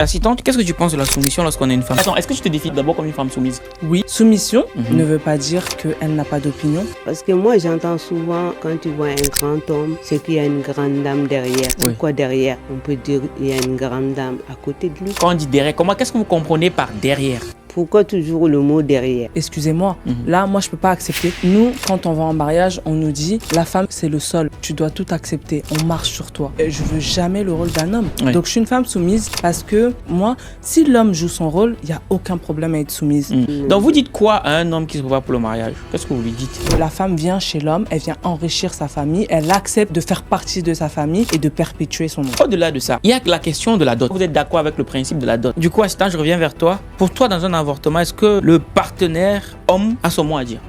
Assistante, qu'est-ce que tu penses de la soumission lorsqu'on est une femme? Attends, est-ce que tu te définis d'abord comme une femme soumise? Oui, soumission ne veut pas dire qu'elle n'a pas d'opinion. Parce que moi, j'entends souvent, quand tu vois un grand homme, c'est qu'il y a une grande dame derrière. Oui. Pourquoi derrière? On peut dire qu'il y a une grande dame à côté de lui. Quand on dit derrière, qu'est-ce que vous comprenez par derrière? Pourquoi toujours le mot derrière? Excusez-moi, là, moi, je peux pas accepter. Nous, quand on va en mariage, on nous dit, la femme, c'est le sol. Tu dois tout accepter. On marche sur toi. Et je veux jamais le rôle d'un homme. Oui. Donc, je suis une femme soumise parce que moi, si l'homme joue son rôle, il n'y a aucun problème à être soumise. Donc vous dites quoi à un homme qui se prépare pour le mariage? Qu'est-ce que vous lui dites? La femme vient chez l'homme, elle vient enrichir sa famille, elle accepte de faire partie de sa famille et de perpétuer son nom. Au-delà de ça, il y a la question de la dot. Vous êtes d'accord avec le principe de la dot? Du coup, assistant, je reviens vers toi. Pour toi, dans un avortement, est-ce que le partenaire homme a son mot à dire?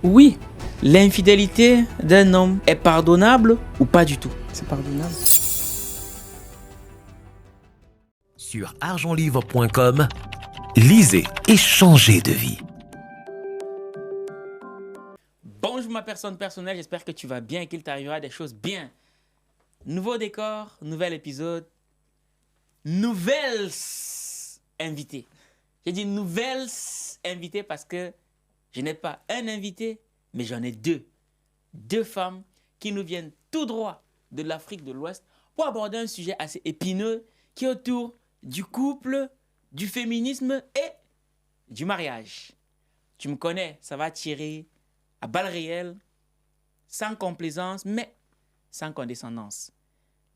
Oui, L'infidélité d'un homme est pardonnable ou pas du tout? c'est pardonnable. Sur argentlivre.com, lisez et changez de vie. Bonjour ma personne personnelle, j'espère que tu vas bien et qu'il t'arrivera des choses bien. Nouveau décor, nouvel épisode, nouvelles invités. J'ai dit nouvelles invités parce que je n'ai pas un invité, mais j'en ai deux. Deux femmes qui nous viennent tout droit de l'Afrique de l'Ouest pour aborder un sujet assez épineux qui est autour du couple, du féminisme et du mariage. Tu me connais, ça va tirer à balles réelles, sans complaisance, mais sans condescendance.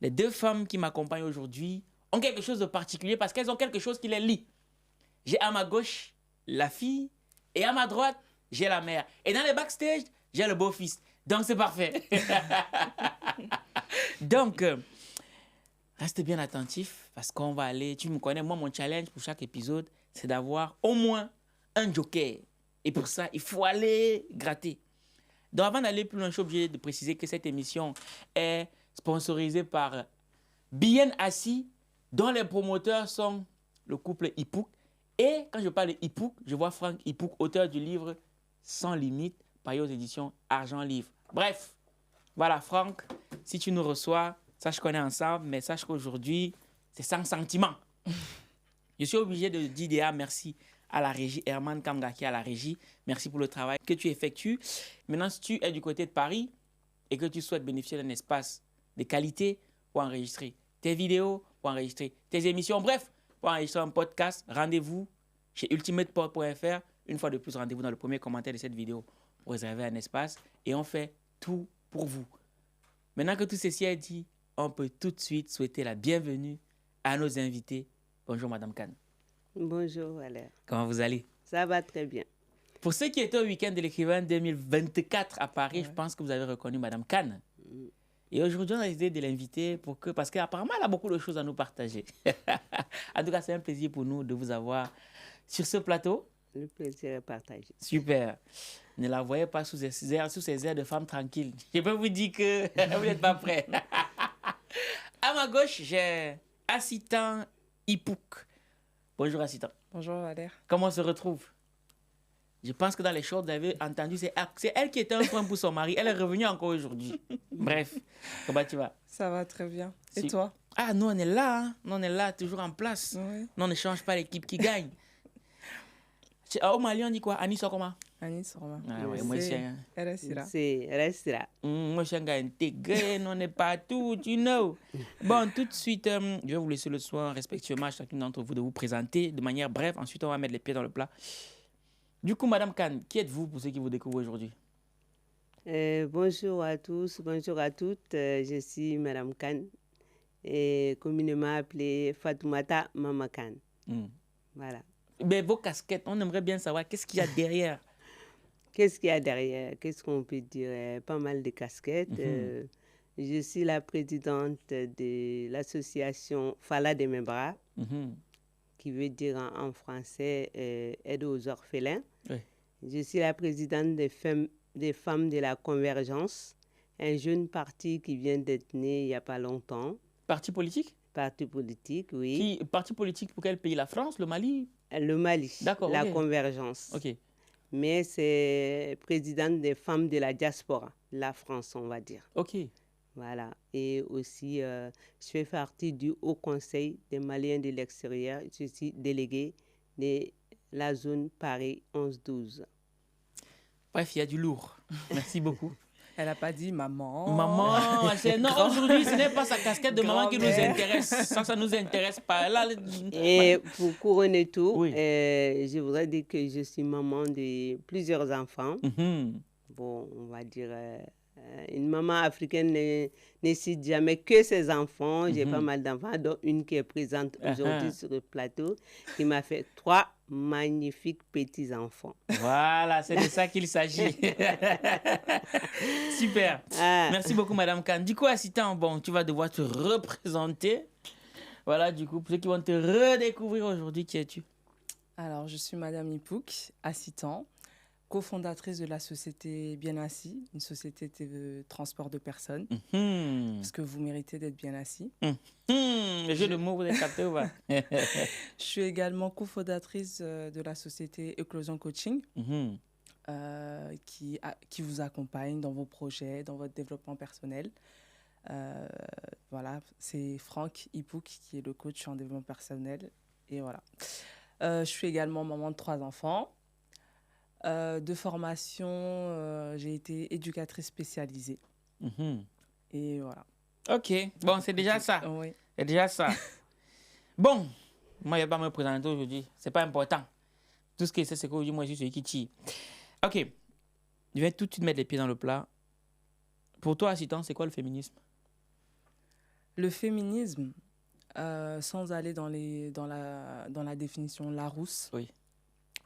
Les deux femmes qui m'accompagnent aujourd'hui ont quelque chose de particulier parce qu'elles ont quelque chose qui les lie. J'ai à ma gauche la fille et à ma droite, j'ai la mère. Et dans les backstage, j'ai le beau-fils. Donc c'est parfait. Donc, reste bien attentif parce qu'on va aller, tu me connais, moi mon challenge pour chaque épisode, c'est d'avoir au moins un joker. Et pour ça, il faut aller gratter. Donc avant d'aller plus loin, je suis obligé de préciser que cette émission est sponsorisée par Bien Assis, dont les promoteurs sont le couple Ipouk. Et quand je parle de Ipouk, je vois Franck Ipouk, auteur du livre Sans limite, paru aux éditions Argent Livre. Bref, voilà Franck, si tu nous reçois, sache qu'on est ensemble, mais sache qu'aujourd'hui, c'est sans sentiment. Je suis obligé de dire déjà merci à la régie, Herman Kamgaki à la régie. Merci pour le travail que tu effectues. Maintenant, si tu es du côté de Paris et que tu souhaites bénéficier d'un espace de qualité pour enregistrer tes vidéos, pour enregistrer tes émissions, bref, pour enregistrer un podcast, rendez-vous chez ultimateport.fr. Une fois de plus, rendez-vous dans le premier commentaire de cette vidéo pour réserver un espace et on fait tout pour vous. Maintenant que tout ceci est dit, on peut tout de suite souhaiter la bienvenue à nos invités. Bonjour Madame Kane. Bonjour Valère. Comment vous allez? Ça va très bien. Pour ceux qui étaient au week-end de l'écrivain 2024 à Paris, je pense que vous avez reconnu Madame Kane. Et aujourd'hui, on a décidé de l'inviter parce qu'apparemment, elle a beaucoup de choses à nous partager. En tout cas, c'est un plaisir pour nous de vous avoir sur ce plateau. Le plaisir est partagé. Super. Ne la voyez pas sous ces airs de femme tranquille. Je peux vous dire que vous n'êtes pas prêts. À ma gauche, j'ai Assistant Ipouk. Bonjour Assistant. Bonjour Valère. Comment on se retrouve? Je pense que dans les shorts, vous avez entendu, c'est elle qui était un frein pour son mari. Elle est revenue encore aujourd'hui. Bref, comment tu vas? Ça va très bien. Et Si. toi? Ah, nous on est là, hein? Nous on est là, toujours en place. Oui. Nous on ne change pas l'équipe qui gagne. Au Mali, on dit quoi? Annie Sokoma? Anis Romain. Ah ouais, moi aussi. Elle est là. C'est restera. Moi, je suis un gars intégré, on n'est pas tout, you know. Bon, tout de suite, je vais vous laisser le soin respectueusement à chacune d'entre vous de vous présenter de manière brève. Ensuite, on va mettre les pieds dans le plat. Du coup, Madame Kane, qui êtes-vous pour ceux qui vous découvrent aujourd'hui? Bonjour à tous, bonjour à toutes. Je suis Madame Kane, et communément appelée Fatoumata Mama Kane. Voilà. Mais vos casquettes, on aimerait bien savoir qu'est-ce qu'il y a derrière. Qu'est-ce qu'il y a derrière? Qu'est-ce qu'on peut dire? Pas mal de casquettes. Je suis la présidente de l'association Fala de mes bras, qui veut dire en français aide aux orphelins. Oui. Je suis la présidente des femmes de la Convergence, un jeune parti qui vient d'être né il n'y a pas longtemps. Parti politique? Parti politique, oui. Parti politique pour quel pays? La France, le Mali? Le Mali, D'accord, la ok. Convergence. Ok. Mais c'est présidente des femmes de la diaspora, la France, on va dire. Ok. Voilà. Et aussi, je fais partie du Haut Conseil des Maliens de l'extérieur. Je suis déléguée de la zone Paris 11-12. Bref, il y a du lourd. Merci beaucoup. Elle n'a pas dit maman. Maman, non, aujourd'hui, ce n'est pas sa casquette de maman qui nous Grand-mère. intéresse. Ça nous intéresse pas. Là, Et pour couronner tout, Oui. je voudrais dire que je suis maman de plusieurs enfants. Mhm. Bon, on va dire, une maman africaine ne cite jamais que ses enfants. J'ai pas mal d'enfants, dont une qui est présente aujourd'hui sur le plateau, qui m'a fait 3 magnifiques petits-enfants. Voilà, c'est de ça qu'il s'agit. Super. Ah. Merci beaucoup, Madame Kane. Du coup, assistant, bon, tu vas devoir te représenter. Voilà, du coup, pour ceux qui vont te redécouvrir aujourd'hui, qui es-tu? Alors, je suis Madame Ipouk, assistant, cofondatrice de la société Bien Assis, une société de transport de personnes, parce que vous méritez d'être bien assis. Le jeu de mots, vous avez capté ou pas? Je suis également cofondatrice de la société Éclosion Coaching, qui vous accompagne dans vos projets, dans votre développement personnel. Voilà, c'est Franck Ipouk qui est le coach en développement personnel. Et voilà. Je suis également maman de 3 enfants. De formation, j'ai été éducatrice spécialisée. Et voilà. Ok, bon, c'est déjà ça. Oui. C'est déjà ça. Bon, moi, je ne vais pas me présenter aujourd'hui. Ce n'est pas important. Tout ce que je sais, c'est qu'aujourd'hui, moi, je suis celui qui tire. Ok, je vais tout de suite mettre les pieds dans le plat. Pour toi, assistant, c'est quoi le féminisme? Le féminisme, sans aller dans la définition Larousse, Oui.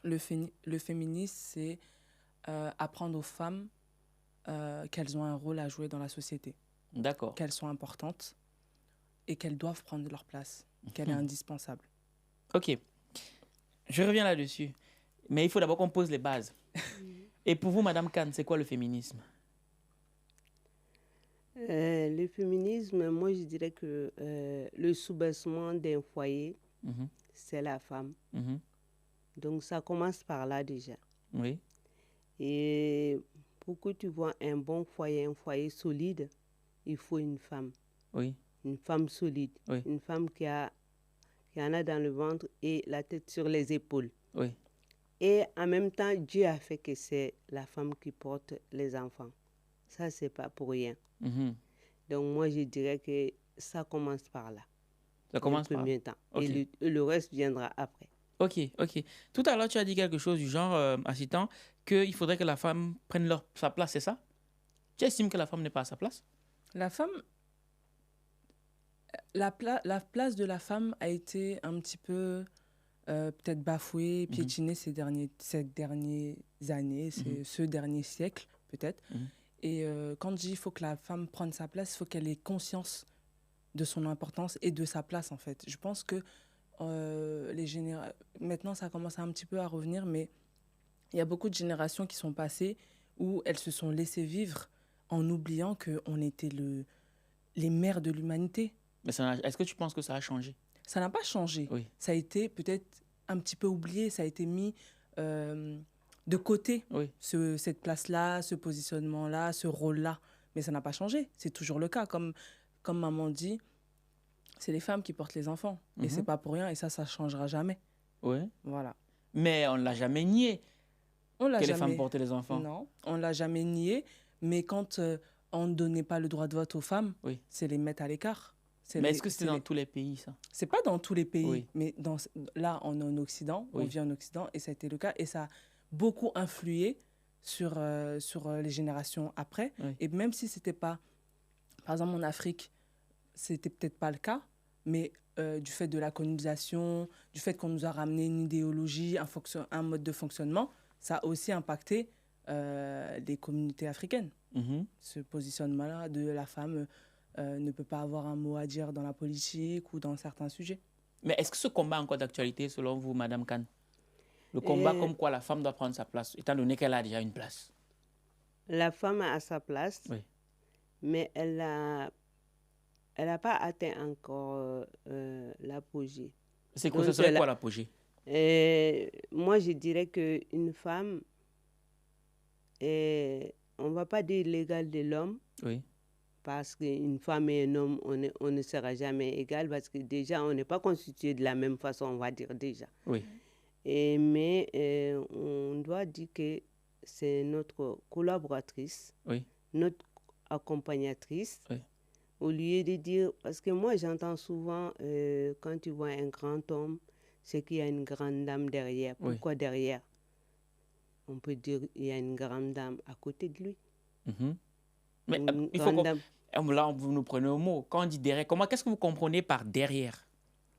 le féminisme, c'est apprendre aux femmes qu'elles ont un rôle à jouer dans la société, D'accord. qu'elles sont importantes et qu'elles doivent prendre leur place, qu'elle est indispensable. Ok, je reviens là-dessus. Mais il faut d'abord qu'on pose les bases. Et pour vous, Madame Kane, c'est quoi le féminisme? Le féminisme, moi, je dirais que le soubassement d'un foyer, c'est la femme. Donc, ça commence par là déjà. Oui. Et pour que tu vois un bon foyer, un foyer solide, il faut une femme. Oui. Une femme solide. Oui. Une femme qui en a dans le ventre et la tête sur les épaules. Oui. Et en même temps, Dieu a fait que c'est la femme qui porte les enfants. Ça, c'est pas pour rien. Donc, moi, je dirais que ça commence par là. Ça commence par là. Premier temps. Okay. Et le reste viendra après. Ok, ok. Tout à l'heure, tu as dit quelque chose du genre, assistant, qu'il faudrait que la femme prenne sa place, c'est ça? Tu estimes que la femme n'est pas à sa place? La femme, la place de la femme a été un petit peu peut-être bafouée, piétinée ces dernières années, ce dernier siècle peut-être. Et quand je dis qu'il faut que la femme prenne sa place, il faut qu'elle ait conscience de son importance et de sa place en fait. Je pense que maintenant ça commence un petit peu à revenir, mais il y a beaucoup de générations qui sont passées où elles se sont laissées vivre en oubliant qu'on était les mères de l'humanité. Mais est-ce que tu penses que ça a changé? Ça n'a pas changé. Oui. Ça a été peut-être un petit peu oublié, ça a été mis de côté, cette place-là, ce positionnement-là, ce rôle-là. Mais ça n'a pas changé, c'est toujours le cas. Comme maman dit, c'est les femmes qui portent les enfants. Et c'est pas pour rien, et ça ne changera jamais. Oui. Voilà. Mais on ne l'a jamais nié les femmes portent les enfants. Non, on ne l'a jamais nié. Mais quand on ne donnait pas le droit de vote aux femmes, c'est les mettre à l'écart. Mais est-ce que c'était dans tous les pays, ça? C'est pas dans tous les pays. Mais là, on est en Occident, on vit en Occident, et ça a été le cas. Et ça a beaucoup influé sur les générations après. Et même si c'était pas... Par exemple, en Afrique, c'était peut-être pas le cas, mais du fait de la colonisation, du fait qu'on nous a ramené une idéologie, un mode de fonctionnement, ça a aussi impacté les communautés africaines. Ce positionnement-là de la femme ne peut pas avoir un mot à dire dans la politique ou dans certains sujets. Mais est-ce que ce combat est encore d'actualité selon vous, Madame Kane? Le combat comme quoi la femme doit prendre sa place, étant donné qu'elle a déjà une place. La femme a sa place, mais elle n'a pas atteint encore l'apogée. C'est quoi, ce serait quoi l'apogée? Moi, je dirais qu'une femme, on ne va pas dire l'égale de l'homme, parce qu'une femme et un homme, on ne sera jamais égal parce que déjà, on n'est pas constitué de la même façon, on va dire déjà. Oui. Mais on doit dire que c'est notre collaboratrice, oui. notre accompagnatrice. Oui. Au lieu de dire, parce que moi j'entends souvent, quand tu vois un grand homme, c'est qu'il y a une grande dame derrière. Pourquoi derrière? On peut dire qu'il y a une grande dame à côté de lui. Mais il faut là, vous nous prenez au mot. Quand on dit derrière, qu'est-ce que vous comprenez par derrière?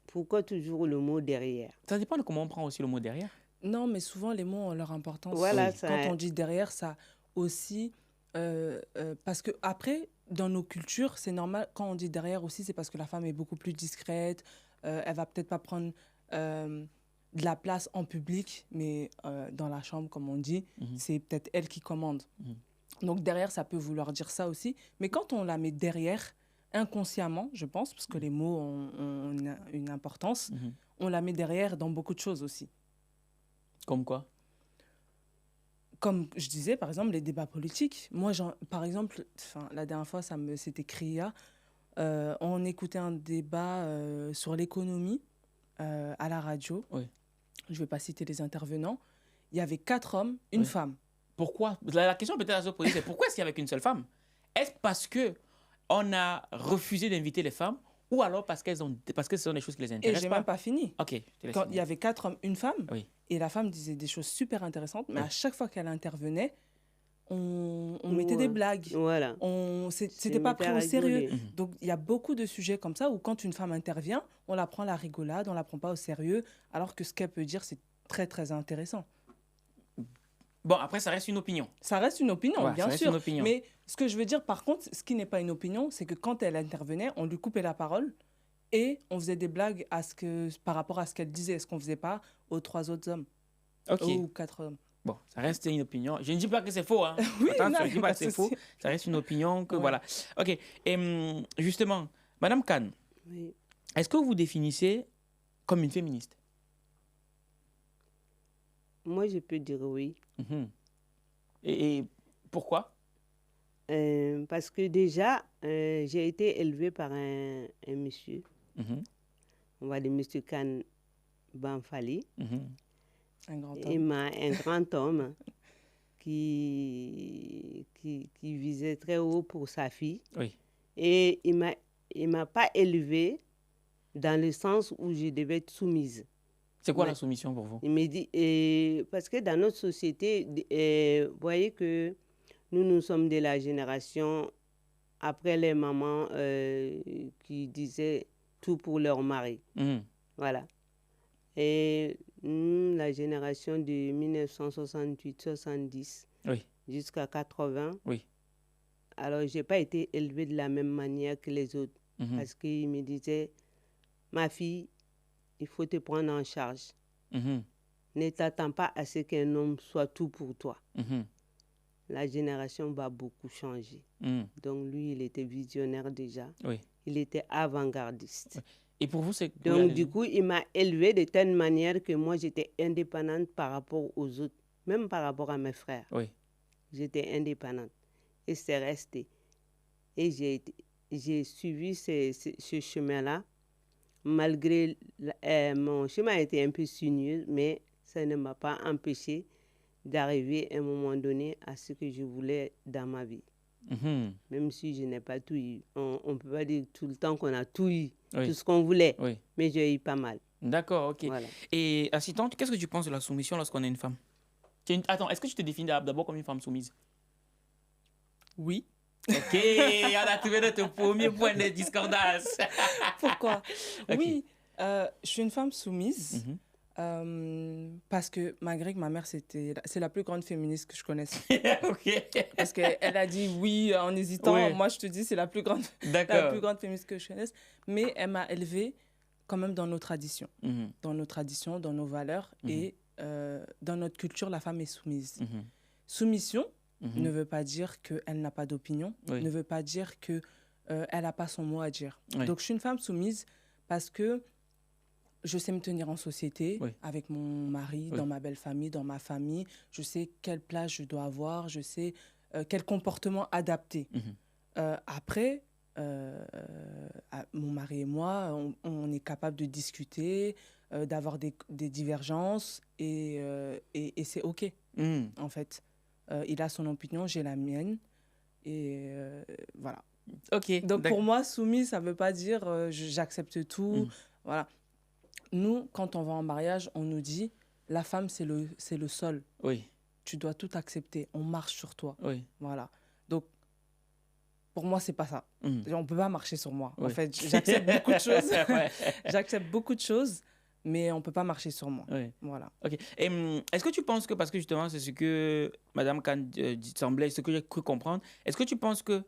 Pourquoi toujours le mot derrière? Ça dépend de comment on prend aussi le mot derrière. Non, mais souvent les mots ont leur importance. Voilà, quand on dit derrière, ça aussi... parce que après, dans nos cultures, c'est normal, quand on dit derrière aussi, c'est parce que la femme est beaucoup plus discrète, elle va peut-être pas prendre de la place en public, mais dans la chambre, comme on dit, c'est peut-être elle qui commande. Donc derrière, ça peut vouloir dire ça aussi. Mais quand on la met derrière, inconsciemment, je pense, parce que les mots ont une importance, on la met derrière dans beaucoup de choses aussi. Comme quoi? Comme je disais, par exemple, les débats politiques. Moi, par exemple, la dernière fois, c'était CRIA. On écoutait un débat sur l'économie à la radio. Oui. Je ne vais pas citer les intervenants. Il y avait 4 hommes, une femme. Pourquoi? La question peut-être à se poser, c'est pourquoi est-ce qu'il n'y avait qu'une seule femme? Est-ce parce qu'on a refusé d'inviter les femmes ou alors parce que ce sont des choses qui les intéressent? Et je n'ai même pas fini. Ok. Quand il y avait 4 hommes, une femme, oui. Et la femme disait des choses super intéressantes, mais à chaque fois qu'elle intervenait, on mettait des blagues. Voilà. C'était pas pris au sérieux. Donc, il y a beaucoup de sujets comme ça où quand une femme intervient, on la prend à la rigolade, on la prend pas au sérieux, alors que ce qu'elle peut dire, c'est très, très intéressant. Bon, après, ça reste une opinion. Ça reste une opinion, bien sûr. Une opinion. Mais ce que je veux dire, par contre, ce qui n'est pas une opinion, c'est que quand elle intervenait, on lui coupait la parole et on faisait des blagues par rapport à ce qu'elle disait. Ce qu'on ne faisait pas aux 3 autres hommes. Ou 4 hommes. Bon, ça reste une opinion. Je ne dis pas que c'est faux. Hein. Oui, attention, je ne dis pas que c'est faux. Ça reste une opinion que voilà. OK. Et justement, Madame Kane, est-ce que vous vous définissez comme une féministe? Moi, je peux dire oui. Et pourquoi? Parce que déjà, j'ai été élevée par un monsieur. On va dire monsieur Kane Banfali. Un grand homme. Un grand homme qui visait très haut pour sa fille. Oui. Et il m'a pas élevée dans le sens où je devais être soumise. C'est quoi la soumission pour vous? Il me dit, parce que dans notre société, vous voyez que nous sommes de la génération après les mamans qui disaient tout pour leur mari. Voilà. Et la génération de 1968-70 jusqu'à 80, alors je n'ai pas été élevée de la même manière que les autres. Parce qu'ils me disaient, ma fille, il faut te prendre en charge. Ne t'attends pas à ce qu'un homme soit tout pour toi. La génération va beaucoup changer. Donc lui, il était visionnaire déjà. Il était avant-gardiste. Et pour vous, c'est... Donc du coup, il m'a élevée de telle manière que moi, j'étais indépendante par rapport aux autres. Même par rapport à mes frères. J'étais indépendante. Et c'est resté. Et j'ai suivi ce chemin-là. Malgré mon chemin a été un peu sinueux, mais ça ne m'a pas empêché d'arriver à un moment donné à ce que je voulais dans ma vie. Même si je n'ai pas tout eu. On ne peut pas dire tout le temps qu'on a tout eu, tout ce qu'on voulait, mais j'ai eu pas mal. D'accord, ok. Voilà. Et assistante, qu'est-ce que tu penses de la soumission lorsqu'on est une femme? Attends, est-ce que tu te définis d'abord comme une femme soumise? Oui. Ok, on a trouvé notre premier point de discordance. Pourquoi? Oui, je suis une femme soumise parce que malgré que ma mère, c'est la plus grande féministe que je connaisse. Parce qu'elle a dit oui en hésitant. Moi, je te dis, c'est la plus grande féministe que je connaisse. Mais elle m'a élevée quand même dans nos traditions. Dans nos traditions, dans nos valeurs. Et dans notre culture, la femme est soumise. Soumission ne veut pas dire qu'elle n'a pas d'opinion, ne veut pas dire qu'elle n'a pas son mot à dire. Donc, je suis une femme soumise parce que je sais me tenir en société avec mon mari, dans ma belle famille, dans ma famille. Je sais quelle place je dois avoir, je sais quel comportement adapter. Après, mon mari et moi, on est capable de discuter, d'avoir des divergences et c'est OK, en fait. Il a son opinion, j'ai la mienne et voilà. OK. Donc pour moi, soumise, ça ne veut pas dire j'accepte tout. Voilà. Nous, quand on va en mariage, on nous dit la femme, c'est le sol. Oui. Tu dois tout accepter. On marche sur toi. Oui. Voilà. Donc, pour moi, c'est pas ça. On ne peut pas marcher sur moi. Oui. En fait, j'accepte beaucoup de choses. J'accepte beaucoup de choses, mais on ne peut pas marcher sur moi. Oui. Voilà. OK. Et est-ce que tu penses que, parce que justement, c'est ce que Mme Khan semblait, ce que j'ai cru comprendre, est-ce que tu penses que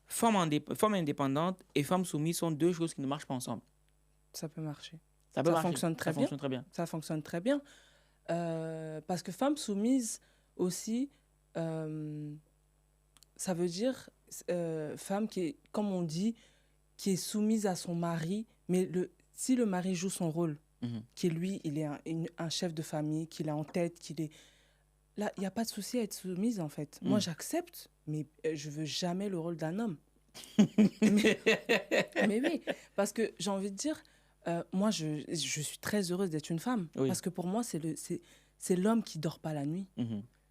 femme indépendante et femme soumise sont deux choses qui ne marchent pas ensemble? Ça peut marcher. Ça peut marcher. Fonctionne très bien. Fonctionne très bien. Ça fonctionne très bien. Parce que femme soumise aussi, ça veut dire femme qui est, comme on dit, qui est soumise à son mari, mais si le mari joue son rôle, qui lui, il est un chef de famille, qu'il est en tête, qu'il est... Là, il n'y a pas de souci à être soumise, en fait. Moi, j'accepte, mais je ne veux jamais le rôle d'un homme. mais oui, parce que j'ai envie de dire, moi, je suis très heureuse d'être une femme. Oui. Parce que pour moi, c'est l'homme qui ne dort pas la nuit.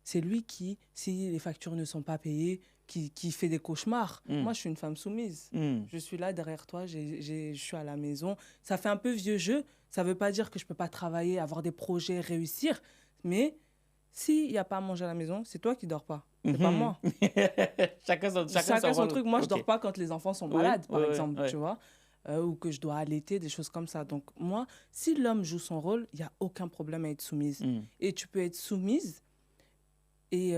C'est lui qui, si les factures ne sont pas payées, qui fait des cauchemars. Moi, je suis une femme soumise. Je suis là derrière toi, je suis à la maison. Ça fait un peu vieux jeu. Ça ne veut pas dire que je ne peux pas travailler, avoir des projets, réussir. Mais s'il n'y a pas à manger à la maison, c'est toi qui ne dors pas. C'est pas moi. Chacun son truc. Moi, je ne dors pas quand les enfants sont malades, par exemple, tu vois. Ou que je dois allaiter, des choses comme ça. Donc, moi, si l'homme joue son rôle, il n'y a aucun problème à être soumise. Et tu peux être soumise et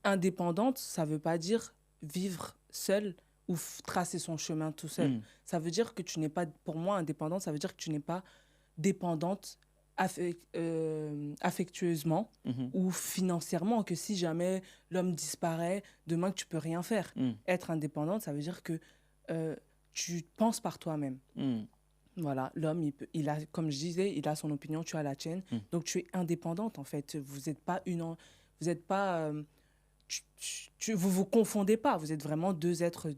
indépendante, ça ne veut pas dire vivre seule ou tracer son chemin tout seul. Ça veut dire que tu n'es pas, pour moi, indépendante, ça veut dire que tu n'es pas dépendante affectueusement ou financièrement, que si jamais l'homme disparaît, demain que tu ne peux rien faire. Être indépendante, ça veut dire que tu penses par toi-même. Voilà, l'homme, il a, comme je disais, il a son opinion, tu as la tienne. Donc, tu es indépendante, en fait. Vous n'êtes pas vous vous confondez pas. Vous êtes vraiment deux êtres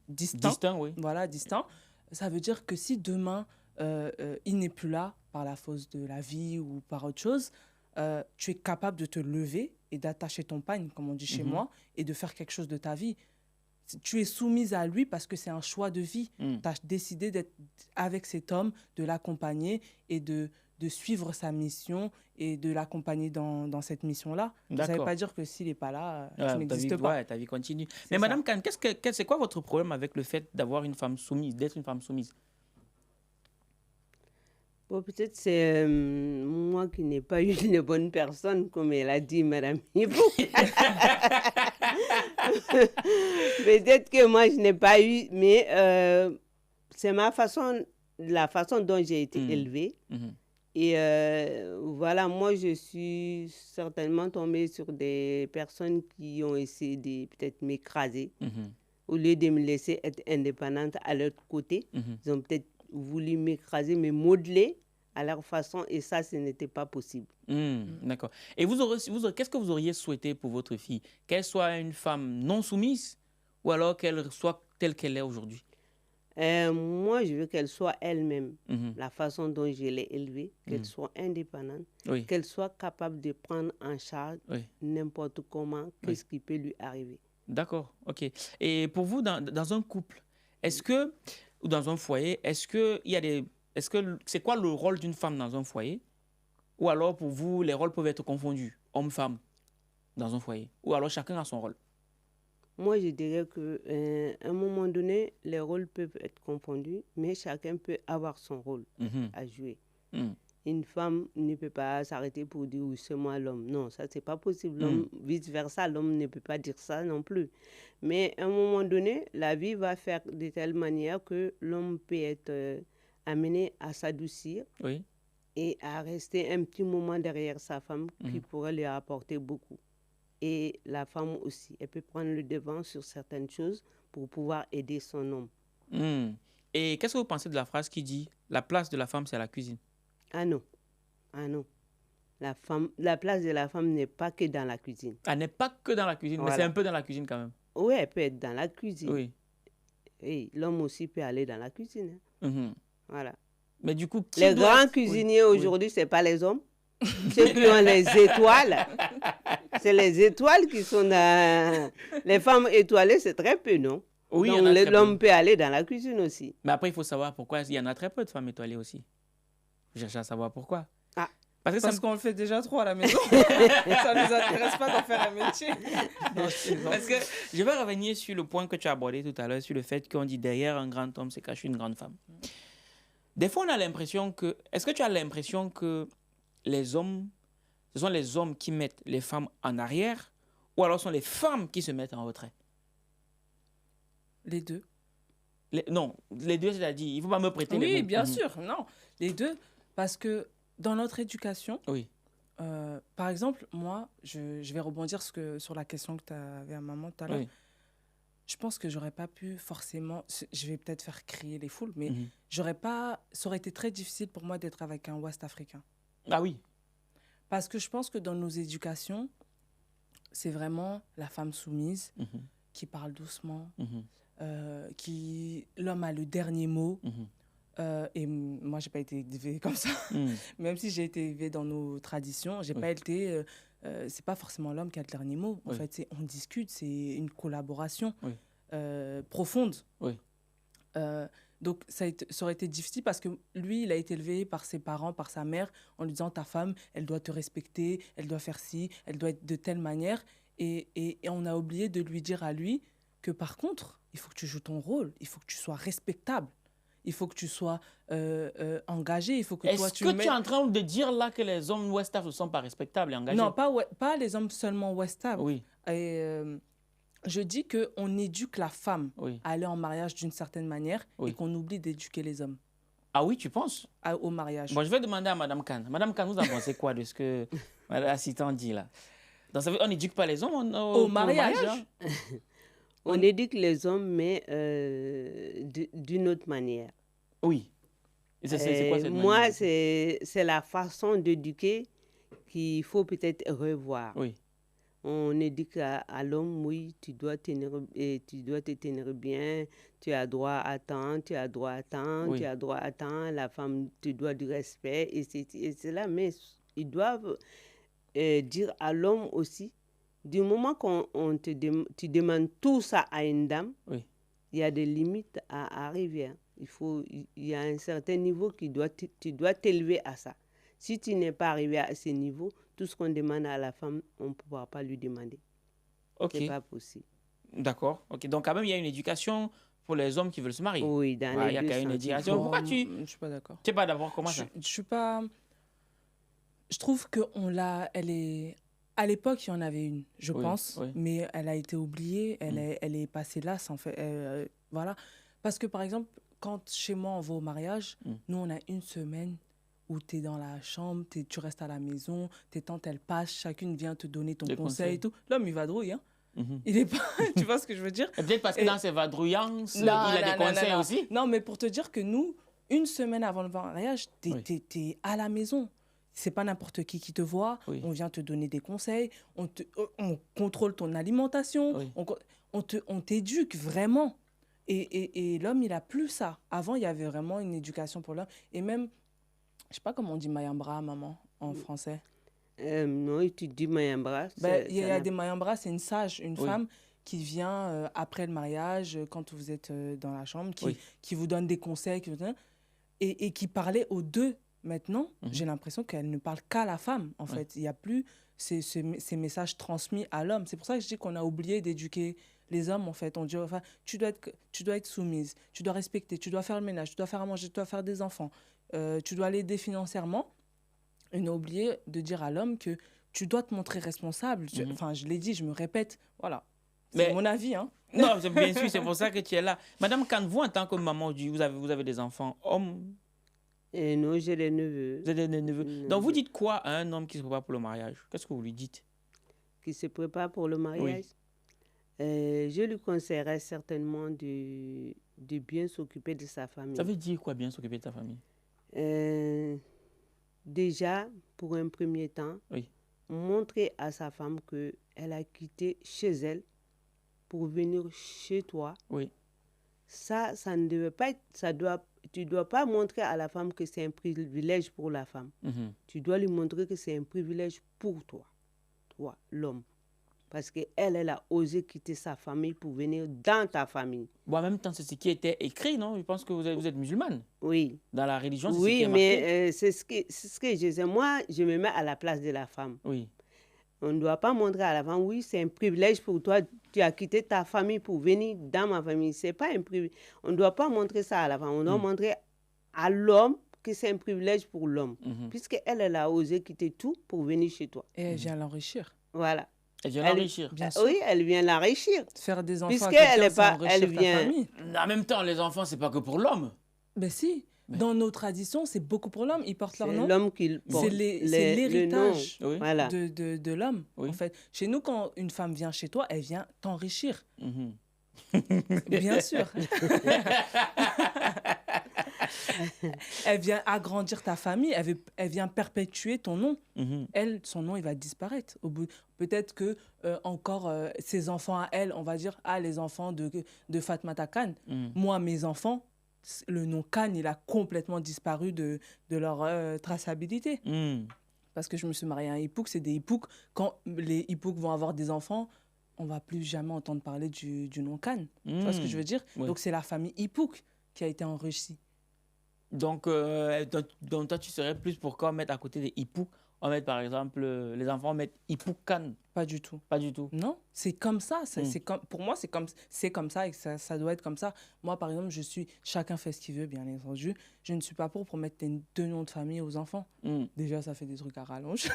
distants. Distincts, oui. Voilà, distants. Ça veut dire que si demain, il n'est plus là, par la force de la vie ou par autre chose, tu es capable de te lever et d'attacher ton pagne, comme on dit chez moi, et de faire quelque chose de ta vie. Tu es soumise à lui parce que c'est un choix de vie. Tu as décidé d'être avec cet homme, de l'accompagner et de suivre sa mission et de l'accompagner dans cette mission-là. Ça ne veut pas dire que s'il n'est pas là, tu n'existes pas. Ouais, ta vie continue. Mais Madame Khan, c'est quoi votre problème avec le fait d'avoir une femme soumise, d'être une femme soumise? Bon, peut-être c'est moi qui n'ai pas eu une bonne personne, comme elle a dit, Madame Hibou. Peut-être que moi, je n'ai pas eu, mais c'est la façon dont j'ai été élevée. Et voilà, moi, je suis certainement tombée sur des personnes qui ont essayé de peut-être m'écraser. Au lieu de me laisser être indépendante à leur côté, ils ont peut-être voulu m'écraser, me modeler à leur façon, et ça, ce n'était pas possible. D'accord. Et qu'est-ce que vous auriez souhaité pour votre fille? Qu'elle soit une femme non soumise ou alors qu'elle soit telle qu'elle est aujourd'hui? Moi, je veux qu'elle soit elle-même, la façon dont je l'ai élevée, qu'elle soit indépendante, qu'elle soit capable de prendre en charge n'importe comment, qu'est-ce qui peut lui arriver. D'accord, ok. Et pour vous, dans un couple, ou dans un foyer, c'est quoi le rôle d'une femme dans un foyer? Ou alors, pour vous, les rôles peuvent être confondus, homme-femme, dans un foyer? Ou alors, chacun a son rôle? Moi, je dirais qu'à un moment donné, les rôles peuvent être confondus, mais chacun peut avoir son rôle à jouer. Une femme ne peut pas s'arrêter pour dire « c'est moi l'homme ». Non, ça, c'est pas possible. Vice-versa, l'homme ne peut pas dire ça non plus. Mais à un moment donné, la vie va faire de telle manière que l'homme peut être amené à s'adoucir et à rester un petit moment derrière sa femme qui pourrait lui apporter beaucoup. Et la femme aussi, elle peut prendre le devant sur certaines choses pour pouvoir aider son homme. Et qu'est-ce que vous pensez de la phrase qui dit « la place de la femme, c'est la cuisine » ? Ah non. La place de la femme n'est pas que dans la cuisine. Elle n'est pas que dans la cuisine, voilà. Mais c'est un peu dans la cuisine quand même. Oui, elle peut être dans la cuisine. Oui. Et l'homme aussi peut aller dans la cuisine. Voilà. Mais du coup, les grands cuisiniers aujourd'hui, ce n'est pas les hommes. Ceux qui ont les étoiles, c'est les étoiles qui sont dans... Les femmes étoilées, c'est très peu, non? Oui, donc l'homme peut aller dans la cuisine aussi. Mais après, il faut savoir pourquoi il y en a très peu de femmes étoilées aussi. Je cherche à savoir pourquoi. Ah, parce qu'on le fait déjà trop à la maison. Ça ne nous intéresse pas d'en faire un métier. Parce que je vais revenir sur le point que tu as abordé tout à l'heure, sur le fait qu'on dit derrière un grand homme se cache une grande femme. Des fois, on a l'impression que... Est-ce que tu as l'impression que les hommes, ce sont les hommes qui mettent les femmes en arrière ou alors ce sont les femmes qui se mettent en retrait? Les deux. Non, les deux, c'est-à-dire, il ne faut pas me prêter les mots. Oui, bien sûr, non. Les deux, parce que dans notre éducation, oui. Par exemple, moi, je vais rebondir sur la question que tu avais à maman tout à l'heure. Oui. Je pense que j'aurais pas pu forcément, je vais peut-être faire crier les foules, mais j'aurais pas, ça aurait été très difficile pour moi d'être avec un Ouest africain. Ah oui. Parce que je pense que dans nos éducations, c'est vraiment la femme soumise qui parle doucement, l'homme a le dernier mot. Et moi, j'ai pas été élevée comme ça. Même si j'ai été élevée dans nos traditions, j'ai pas été... c'est pas forcément l'homme qui a le dernier mot. En fait, on discute, c'est une collaboration profonde. Donc, ça aurait été difficile parce que lui, il a été élevé par ses parents, par sa mère, en lui disant, ta femme, elle doit te respecter, elle doit faire ci, elle doit être de telle manière. Et on a oublié de lui dire à lui que par contre, il faut que tu joues ton rôle, il faut que tu sois respectable. Il faut que tu sois engagé, il faut que toi tu... Est-ce que tu es en train de dire là que les hommes West-Af ne sont pas respectables et engagés? Non, pas les hommes seulement West-Af. Oui. Je dis qu'on éduque la femme à aller en mariage d'une certaine manière et qu'on oublie d'éduquer les hommes. Ah oui, tu penses? Au mariage. Bon, je vais demander à Mme Khan. Mme Khan, vous en pensez quoi de ce que l'assistant dit là? Donc, on n'éduque pas les hommes au mariage hein? On éduque les hommes, mais d'une autre manière. Oui. C'est quoi cette manière? Moi, c'est la façon d'éduquer qu'il faut peut-être revoir. Oui. On éduque à l'homme, oui, tu dois te tenir bien, tu as droit à temps, tu as droit à temps, tu as droit à temps, la femme, tu dois du respect, et c'est là. Mais ils doivent dire à l'homme aussi, du moment tu demandes tout ça à une dame, il y a des limites à arriver. Il y a un certain niveau tu dois t'élever à ça. Si tu n'es pas arrivé à ce niveau, tout ce qu'on demande à la femme, on ne pourra pas lui demander. Okay. C'est pas possible. D'accord. Okay. Donc quand même, il y a une éducation pour les hommes qui veulent se marier. Oui, dans les deux. Il y a quand même une éducation. Pourquoi tu... Je suis pas d'accord. Tu n'es pas d'accord? Comment ça? Je suis pas... Je trouve elle est... À l'époque, il y en avait une, je pense, mais elle a été oubliée, elle est passée là, sans fait, voilà. Parce que, par exemple, quand chez moi, on va au mariage, nous, on a une semaine où tu es dans la chambre, tu restes à la maison, tes tantes, elles passent, chacune vient te donner ton conseil et tout. L'homme, il vadrouille, hein. Il est pas... tu vois ce que je veux dire? Peut-être parce que dans ses vadrouillances, il a des conseils aussi. Non, mais pour te dire que nous, une semaine avant le mariage, t'es à la maison. C'est pas n'importe qui te voit, on vient te donner des conseils, on contrôle ton alimentation, on t'éduque vraiment. Et l'homme, il a plus ça. Avant, il y avait vraiment une éducation pour l'homme. Et même, je sais pas comment on dit mayambra, maman, en français. Non, tu dis mayambra. Il y a des mayambra, c'est une sage, une femme qui vient après le mariage, quand vous êtes dans la chambre, qui vous donne des conseils, et qui parlait aux deux. Maintenant, j'ai l'impression qu'elle ne parle qu'à la femme, en fait. Il n'y a plus ces messages transmis à l'homme. C'est pour ça que je dis qu'on a oublié d'éduquer les hommes, en fait. On dit, enfin, tu dois être soumise, tu dois respecter, tu dois faire le ménage, tu dois faire à manger, tu dois faire des enfants, tu dois l'aider financièrement. Et on a oublié de dire à l'homme que tu dois te montrer responsable. Enfin, je l'ai dit, je me répète, voilà. C'est mon avis, hein. Non, bien sûr, c'est pour ça que tu es là. Madame, quand vous, en tant que maman, vous avez des enfants hommes? Non, j'ai des neveux. Vous avez des neveux. Donc, vous dites quoi à un homme qui se prépare pour le mariage? Qu'est-ce que vous lui dites? Qui se prépare pour le mariage? Je lui conseillerais certainement de bien s'occuper de sa famille. Ça veut dire quoi, bien s'occuper de sa famille? Déjà, pour un premier temps, montrer à sa femme qu'elle a quitté chez elle pour venir chez toi, oui. ça ne devait pas être, tu ne dois pas montrer à la femme que c'est un privilège pour la femme. Tu dois lui montrer que c'est un privilège pour toi, l'homme. Parce qu'elle a osé quitter sa famille pour venir dans ta famille. Bon, en même temps, c'est ce qui était écrit, non? Je pense que vous êtes musulmane. Oui. Dans la religion, c'est oui, ce qui est marqué. Mais c'est ce que je disais. Moi, je me mets à la place de la femme. Oui. On ne doit pas montrer à la femme, oui, c'est un privilège pour toi. Tu as quitté ta famille pour venir dans ma famille. C'est pas un privilège. On ne doit pas montrer ça à la femme. On doit montrer à l'homme que c'est un privilège pour l'homme. Puisqu'elle a osé quitter tout pour venir chez toi. Et elle vient l'enrichir. Voilà. Elle vient l'enrichir. Bien sûr. Oui, elle vient l'enrichir. Faire des enfants puisqu'elle est pas, elle vient. Famille. En même temps, les enfants, c'est pas que pour l'homme. Ben si. Dans nos traditions, c'est beaucoup pour l'homme. Ils portent leur nom. C'est l'homme qui porte. C'est l'héritage voilà. de l'homme. Oui. En fait, chez nous, quand une femme vient chez toi, elle vient t'enrichir. Bien sûr. Elle vient agrandir ta famille, elle vient perpétuer ton nom. Elle, son nom, il va disparaître. Peut-être que encore ses enfants à elle, on va dire, les enfants de Fatmata Khan. Moi, mes enfants, le nom Khan, il a complètement disparu de leur traçabilité. Parce que je me suis mariée à un Ipouk, c'est des Ipouks. Quand les Ipouks vont avoir des enfants, on ne va plus jamais entendre parler du nom Khan. Tu vois ce que je veux dire? Donc, c'est la famille Ipouk qui a été enrichie. Donc, toi, tu serais plus pour quoi mettre à côté des Ipouk? On met par exemple, les enfants mettent Ipouk Khan. Pas du tout. Pas du tout. Non, c'est comme ça. Pour moi, c'est comme ça et ça doit être comme ça. Moi, par exemple, chacun fait ce qu'il veut, bien entendu. Je ne suis pas pour mettre 2 noms de famille aux enfants. Déjà, ça fait des trucs à rallonge.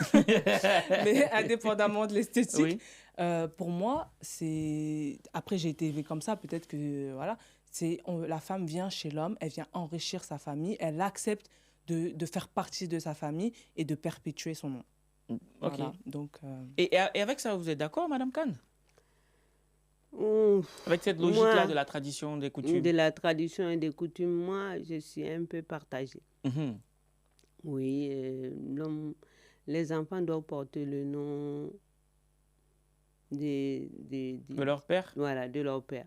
Mais indépendamment de l'esthétique, pour moi, c'est... Après, j'ai été élevée comme ça. Peut-être que, voilà, la femme vient chez l'homme, elle vient enrichir sa famille, elle accepte de faire partie de sa famille et de perpétuer son nom. Ok. Voilà, donc, et avec ça, vous êtes d'accord, Madame Khan? Avec cette logique-là de la tradition, des coutumes? De la tradition et des coutumes, moi, je suis un peu partagée. Oui, les enfants doivent porter le nom de leur père? Voilà, de leur père.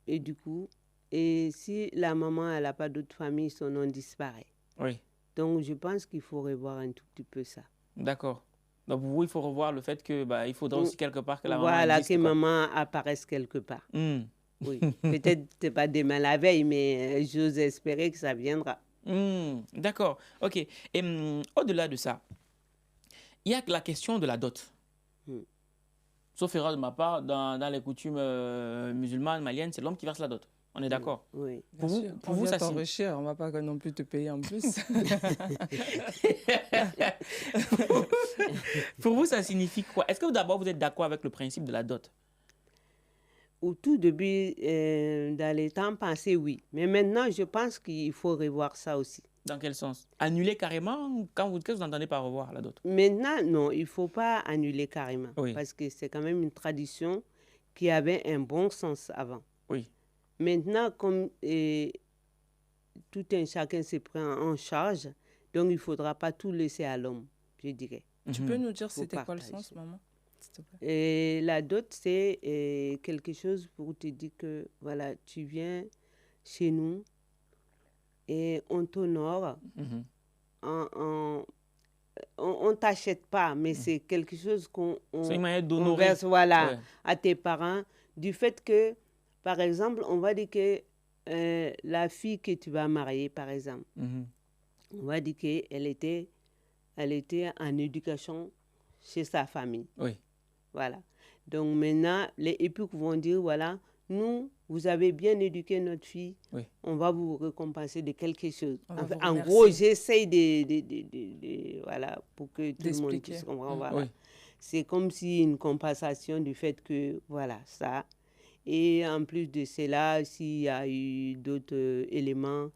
Et du coup, si la maman, elle n'a pas d'autre famille, son nom disparaît. Oui. Donc, je pense qu'il faut revoir un tout petit peu ça. D'accord. Donc, pour vous, il faut revoir le fait que il faudra aussi quelque part que la maman existe. Voilà, que maman apparaisse quelque part. Oui. Peut-être pas demain la veille, mais j'ose espérer que ça viendra. D'accord. OK. Et au-delà de ça, il y a la question de la dot. Sauf erreur de ma part, dans les coutumes musulmanes, maliennes, c'est l'homme qui verse la dot. On est d'accord? Oui. Pour vous, ça t'enrichir, on ne va pas non plus te payer en plus. Pour vous, ça signifie quoi? Est-ce que d'abord, vous êtes d'accord avec le principe de la dot? Au tout début, dans les temps passés, oui. Mais maintenant, je pense qu'il faut revoir ça aussi. Dans quel sens? Annuler carrément? Qu'est-ce que vous entendez par revoir la dot? Maintenant, non, il ne faut pas annuler carrément. Oui. Parce que c'est quand même une tradition qui avait un bon sens avant. Oui. Maintenant, comme tout un chacun se prend en charge, donc il ne faudra pas tout laisser à l'homme, je dirais. Tu peux nous dire c'était quoi le sens, maman? Et la dot, c'est quelque chose pour te dire que voilà, tu viens chez nous et on t'honore. On ne t'achète pas, mais c'est quelque chose qu'on verse à tes parents. Du fait que, par exemple, on va dire que la fille que tu vas marier, par exemple, on va dire qu'elle était en éducation chez sa famille. Oui. Voilà. Donc maintenant, les époux vont dire, voilà, nous, vous avez bien éduqué notre fille, on va vous récompenser de quelque chose. En gros, j'essaye voilà, pour que tout le monde puisse comprendre. Voilà. C'est comme si une compensation du fait que, voilà, ça. Et en plus de cela, s'il y a eu d'autres éléments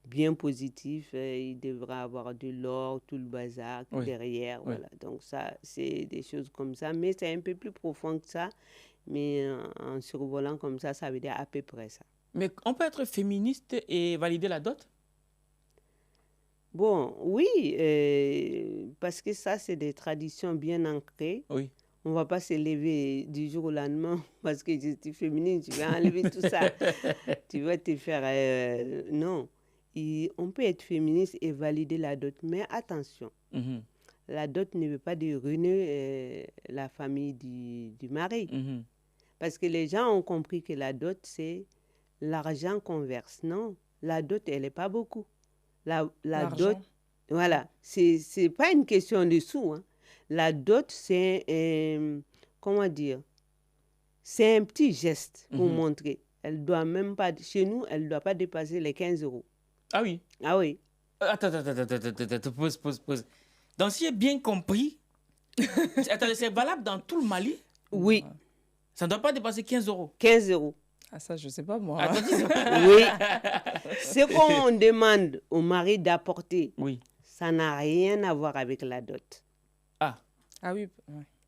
bien positifs, il devra avoir de l'or, tout le bazar derrière. Voilà. Donc ça, c'est des choses comme ça. Mais c'est un peu plus profond que ça. Mais en survolant comme ça, ça veut dire à peu près ça. Mais on peut être féministe et valider la dot? Bon, oui, parce que ça, c'est des traditions bien ancrées. Oui. On ne va pas se lever du jour au lendemain parce que je suis féminine, tu vas enlever tout ça. Tu vas te faire... non. On peut être féministe et valider la dot, mais attention. La dot ne veut pas dire ruiner la famille du mari. Parce que les gens ont compris que la dot, c'est l'argent qu'on verse. Non, la dot, elle n'est pas beaucoup. La dot, voilà, c'est pas une question de sous. Hein. La dot, c'est, comment dire, c'est un petit geste pour montrer. Elle doit même pas, chez nous, elle ne doit pas dépasser les 15 €. Ah oui? Ah oui. Attends, pause. Donc, si j'ai bien compris, c'est valable dans tout le Mali? Oui. Ça ne doit pas dépasser 15 €. 15 €. Ah, ça, je ne sais pas, moi. Attends, oui. Ce qu'on demande au mari d'apporter, oui, ça n'a rien à voir avec la dot. Ah oui.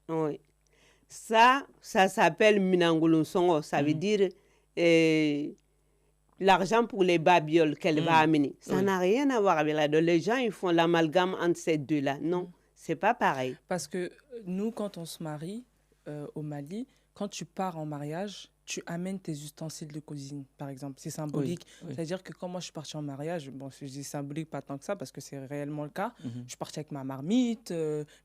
Oui. Ça s'appelle Minangolo Songo. Ça veut dire l'argent pour les babioles qu'elle va amener. Ça n'a rien à voir avec la dot. Les gens, ils font l'amalgame entre ces deux-là. Non, c'est pas pareil. Parce que nous, quand on se marie au Mali, quand tu pars en mariage, tu amènes tes ustensiles de cuisine, par exemple. C'est symbolique. Oui. C'est-à-dire que quand moi, je suis partie en mariage, bon, je dis symbolique pas tant que ça, parce que c'est réellement le cas. Je suis partie avec ma marmite,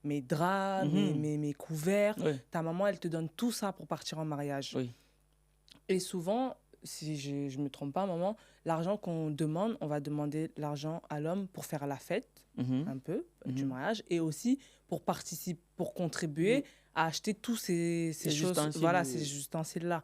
mes draps, mes couverts. Oui. Ta maman, elle te donne tout ça pour partir en mariage. Oui. Et souvent, si je ne me trompe pas, maman, l'argent qu'on demande, on va demander l'argent à l'homme pour faire la fête, un peu, du mariage, et aussi pour participer, pour contribuer à acheter tous ces choses, voilà, ces ustensiles-là.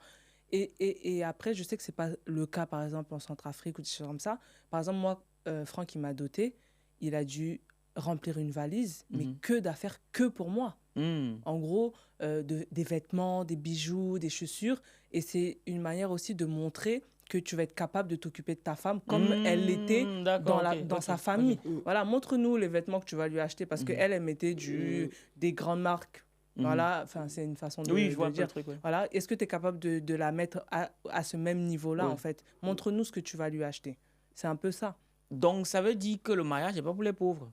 Et après, je sais que ce n'est pas le cas, par exemple, en Centrafrique ou des choses comme ça. Par exemple, moi, Franck, il m'a doté. Il a dû remplir une valise, mais que d'affaires que pour moi. En gros, des vêtements, des bijoux, des chaussures. Et c'est une manière aussi de montrer que tu vas être capable de t'occuper de ta femme comme elle l'était dans sa famille. Voilà, montre-nous les vêtements que tu vas lui acheter parce qu'elle, elle mettait des grandes marques. Voilà, enfin, c'est une façon de, je vois de dire. Le truc, voilà, est-ce que tu es capable de la mettre à ce même niveau-là, en fait? Montre-nous ce que tu vas lui acheter. C'est un peu ça. Donc, ça veut dire que le mariage n'est pas pour les pauvres?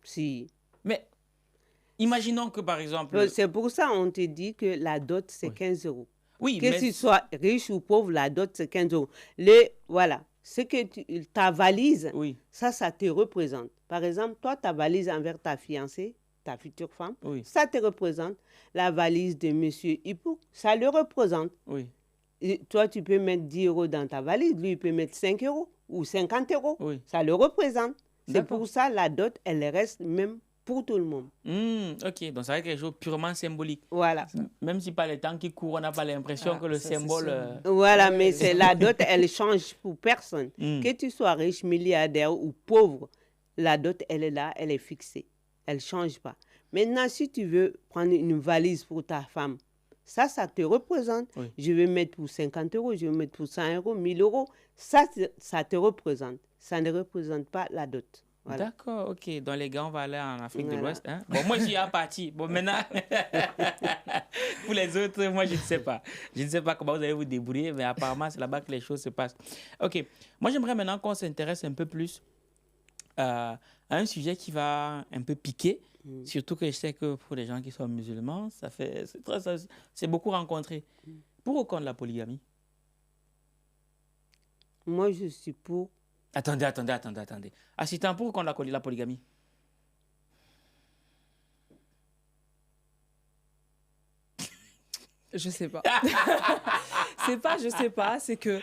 Si. Mais, imaginons que, par exemple... C'est pour ça qu'on te dit que la dot, c'est 15 €. Oui, que tu sois riche ou pauvre, la dot, c'est 15 €. Voilà, ce que ta valise, ça te représente. Par exemple, toi, ta valise envers ta fiancée, ta future femme, ça te représente. La valise de monsieur Hippo, ça le représente. Oui. Et toi, tu peux mettre 10 € dans ta valise, lui, il peut mettre 5 € ou 50 €. Oui. Ça le représente. C'est pour ça la dot, elle reste même pour tout le monde. Ok, donc ça va être quelque chose purement symbolique. Voilà. Même si par les temps qui courent, on n'a pas l'impression que le symbole... Voilà, mais c'est la dot, elle change pour personne. Que tu sois riche, milliardaire ou pauvre, la dot, elle est là, elle est fixée. Elle ne change pas. Maintenant, si tu veux prendre une valise pour ta femme, ça te représente. Oui. Je vais mettre pour 50 €, je vais mettre pour 100 €, 1000 €. Ça te représente. Ça ne représente pas la dot. Voilà. D'accord, ok. Donc les gars, on va aller en Afrique de l'Ouest. Hein? Bon, moi, je suis à partie. Bon, maintenant, pour les autres, moi, je ne sais pas. Je ne sais pas comment vous allez vous débrouiller, mais apparemment, c'est là-bas que les choses se passent. Ok. Moi, j'aimerais maintenant qu'on s'intéresse un peu plus à un sujet qui va un peu piquer. Surtout que je sais que pour les gens qui sont musulmans, c'est beaucoup rencontré. Pour ou contre la polygamie? Moi, je suis pour. Attendez. Assistant, pour ou contre la polygamie? Je sais pas. C'est pas, je sais pas, c'est que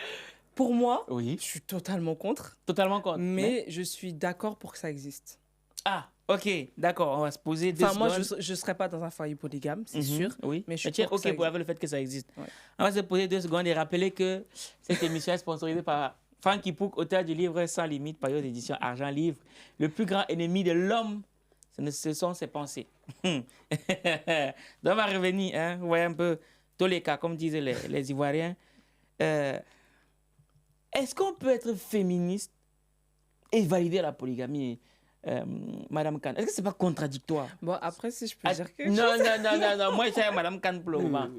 pour moi, je suis totalement contre. Totalement contre. Mais je suis d'accord pour que ça existe. Ah, ok, d'accord, on va se poser deux secondes. Moi, je ne serais pas dans un foyer polygame, c'est sûr. Oui, mais je suis pour le fait que ça existe. Ouais. On va se poser 2 secondes et rappeler que cette émission est sponsorisée par Franck Ipouk, auteur du livre Sans limite, par l'édition Argent Livre. Le plus grand ennemi de l'homme, ce sont ses pensées. Donc, on va revenir, hein, vous voyez un peu tous les cas, comme disaient les Ivoiriens. Est-ce qu'on peut être féministe et valider la polygamie, Madame Kane? Est-ce que ce n'est pas contradictoire? Bon, après, si je peux dire que... Non. Moi, c'est Madame Kane pour le moment.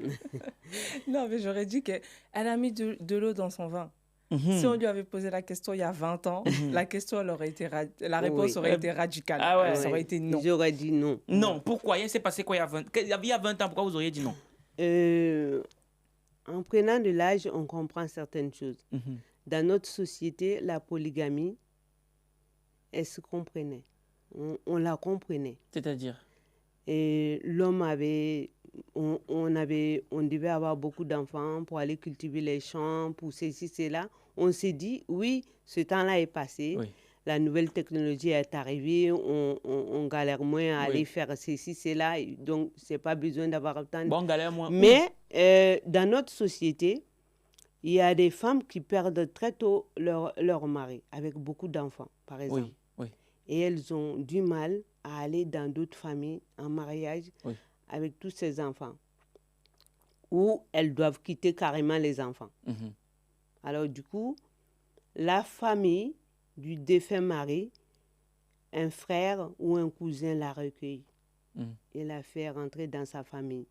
Non, mais j'aurais dit qu'elle a mis de l'eau dans son vin. Si on lui avait posé la question il y a 20 ans, la réponse aurait été radicale. Ah ouais, ça aurait été non. J'aurais dit non. Non, pourquoi? Il s'est passé quoi il y a 20 ans? Pourquoi vous auriez dit non? En prenant de l'âge, on comprend certaines choses. Dans notre société, la polygamie, elle se comprenait. On la comprenait. C'est-à-dire? Et l'homme on devait avoir beaucoup d'enfants pour aller cultiver les champs, pour ceci, cela. On s'est dit, oui, ce temps-là est passé. Oui. La nouvelle technologie est arrivée, on galère moins à aller faire ceci, cela. Donc, c'est pas besoin d'avoir autant de... Bon, on galère moins. Mais dans notre société, il y a des femmes qui perdent très tôt leur mari, avec beaucoup d'enfants, par exemple. Oui. Et elles ont du mal à aller dans d'autres familles en mariage avec tous ces enfants, où elles doivent quitter carrément les enfants. Alors du coup, la famille du défunt mari, un frère ou un cousin l'a recueilli et l'a fait rentrer dans sa famille.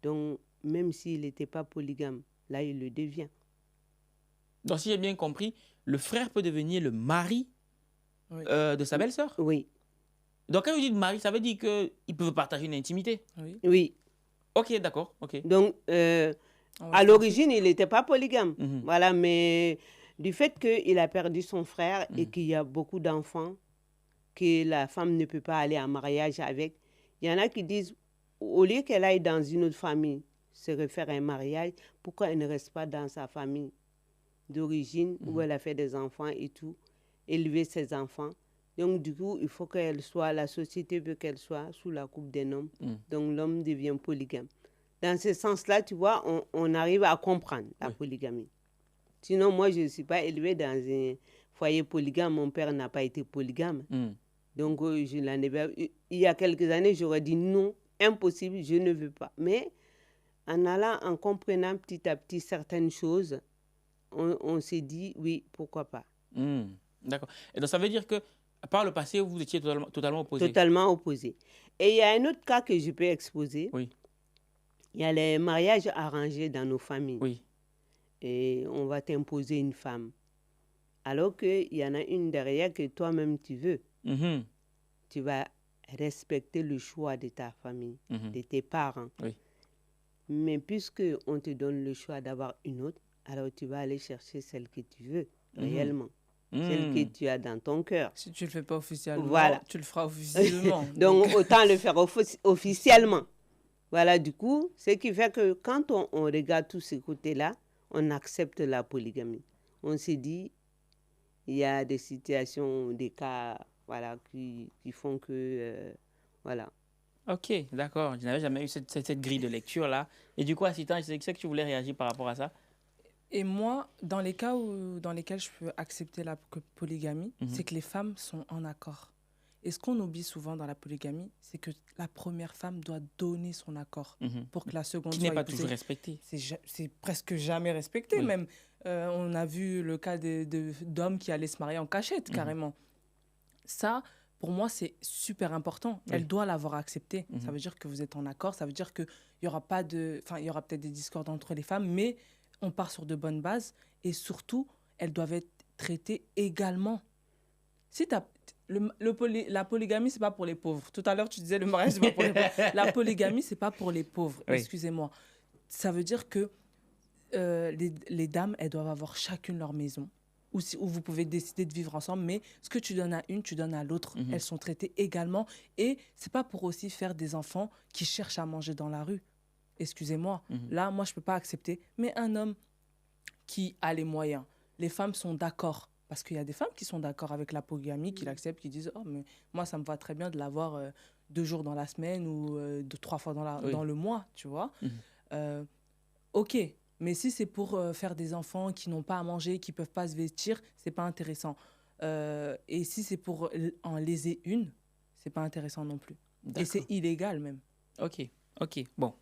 Donc, même s'il n'était pas polygame, là, il le devient. Donc, si j'ai bien compris, le frère peut devenir le mari de sa belle-sœur? Oui. Donc, quand vous dites mari, ça veut dire qu'ils peuvent partager une intimité? Oui. Ok, d'accord. Okay. Donc, à l'origine, il n'était pas polygame. Voilà, mais du fait qu'il a perdu son frère et qu'il y a beaucoup d'enfants que la femme ne peut pas aller en mariage avec, il y en a qui disent, au lieu qu'elle aille dans une autre famille se refaire un mariage, pourquoi elle ne reste pas dans sa famille d'origine où elle a fait des enfants et tout, élever ses enfants. Donc, du coup, il faut la société veut qu'elle soit sous la coupe d'un homme. Donc, l'homme devient polygame. Dans ce sens-là, tu vois, on arrive à comprendre la polygamie. Sinon, moi, je ne suis pas élevée dans un foyer polygame. Mon père n'a pas été polygame. Donc, il y a quelques années, j'aurais dit non, impossible, je ne veux pas. Mais en comprenant petit à petit certaines choses, on s'est dit oui, pourquoi pas. D'accord. Et donc, ça veut dire que par le passé, vous étiez totalement opposé? Totalement opposé. Et il y a un autre cas que je peux exposer. Oui. Il y a les mariages arrangés dans nos familles. Oui. Et on va t'imposer une femme. Alors qu'il y en a une derrière que toi-même tu veux. Tu vas respecter le choix de ta famille, de tes parents. Oui. Mais puisqu'on te donne le choix d'avoir une autre, alors tu vas aller chercher celle que tu veux, réellement. Celle que tu as dans ton cœur. Si tu ne le fais pas officiellement, tu le feras officiellement. Donc, autant le faire officiellement. Voilà, du coup, ce qui fait que quand on regarde tous ces côtés-là, on accepte la polygamie. On s'est dit, il y a des situations, des cas, voilà, qui font que, voilà. Ok, d'accord. Je n'avais jamais eu cette grille de lecture-là. Et du coup, Assistant, je sais que tu voulais réagir par rapport à ça. Et moi, dans les cas dans lesquels je peux accepter la polygamie, c'est que les femmes sont en accord. Et ce qu'on oublie souvent dans la polygamie, c'est que la première femme doit donner son accord pour que la seconde soit épousée. Qui n'est pas toujours respecté. C'est presque jamais respecté. Oui. Même, on a vu le cas d'hommes qui allaient se marier en cachette, carrément. Ça, pour moi, c'est super important. Elle doit l'avoir accepté. Ça veut dire que vous êtes en accord. Ça veut dire qu'il n'y aura pas il y aura peut-être des discordes entre les femmes, mais on part sur de bonnes bases. Et surtout, elles doivent être traitées également. Si la polygamie, ce n'est pas pour les pauvres. Tout à l'heure, tu disais le mariage, ce n'est pas pour les pauvres. La polygamie, ce n'est pas pour les pauvres. Oui. Excusez-moi. Ça veut dire que les dames, elles doivent avoir chacune leur maison. Où vous pouvez décider de vivre ensemble, mais ce que tu donnes à une, tu donnes à l'autre. Elles sont traitées également. Et ce n'est pas pour aussi faire des enfants qui cherchent à manger dans la rue. Excusez-moi. Là, moi, je ne peux pas accepter. Mais un homme qui a les moyens, les femmes sont d'accord. Parce qu'il y a des femmes qui sont d'accord avec la polygamie, qui l'acceptent, qui disent « Oh, mais moi, ça me va très bien de l'avoir 2 jours dans la semaine ou 3 fois dans le mois, tu vois. Ok, mais si c'est pour faire des enfants qui n'ont pas à manger, qui ne peuvent pas se vêtir, ce n'est pas intéressant. Et si c'est pour en léser une, ce n'est pas intéressant non plus. Et c'est illégal même. Ok, bon.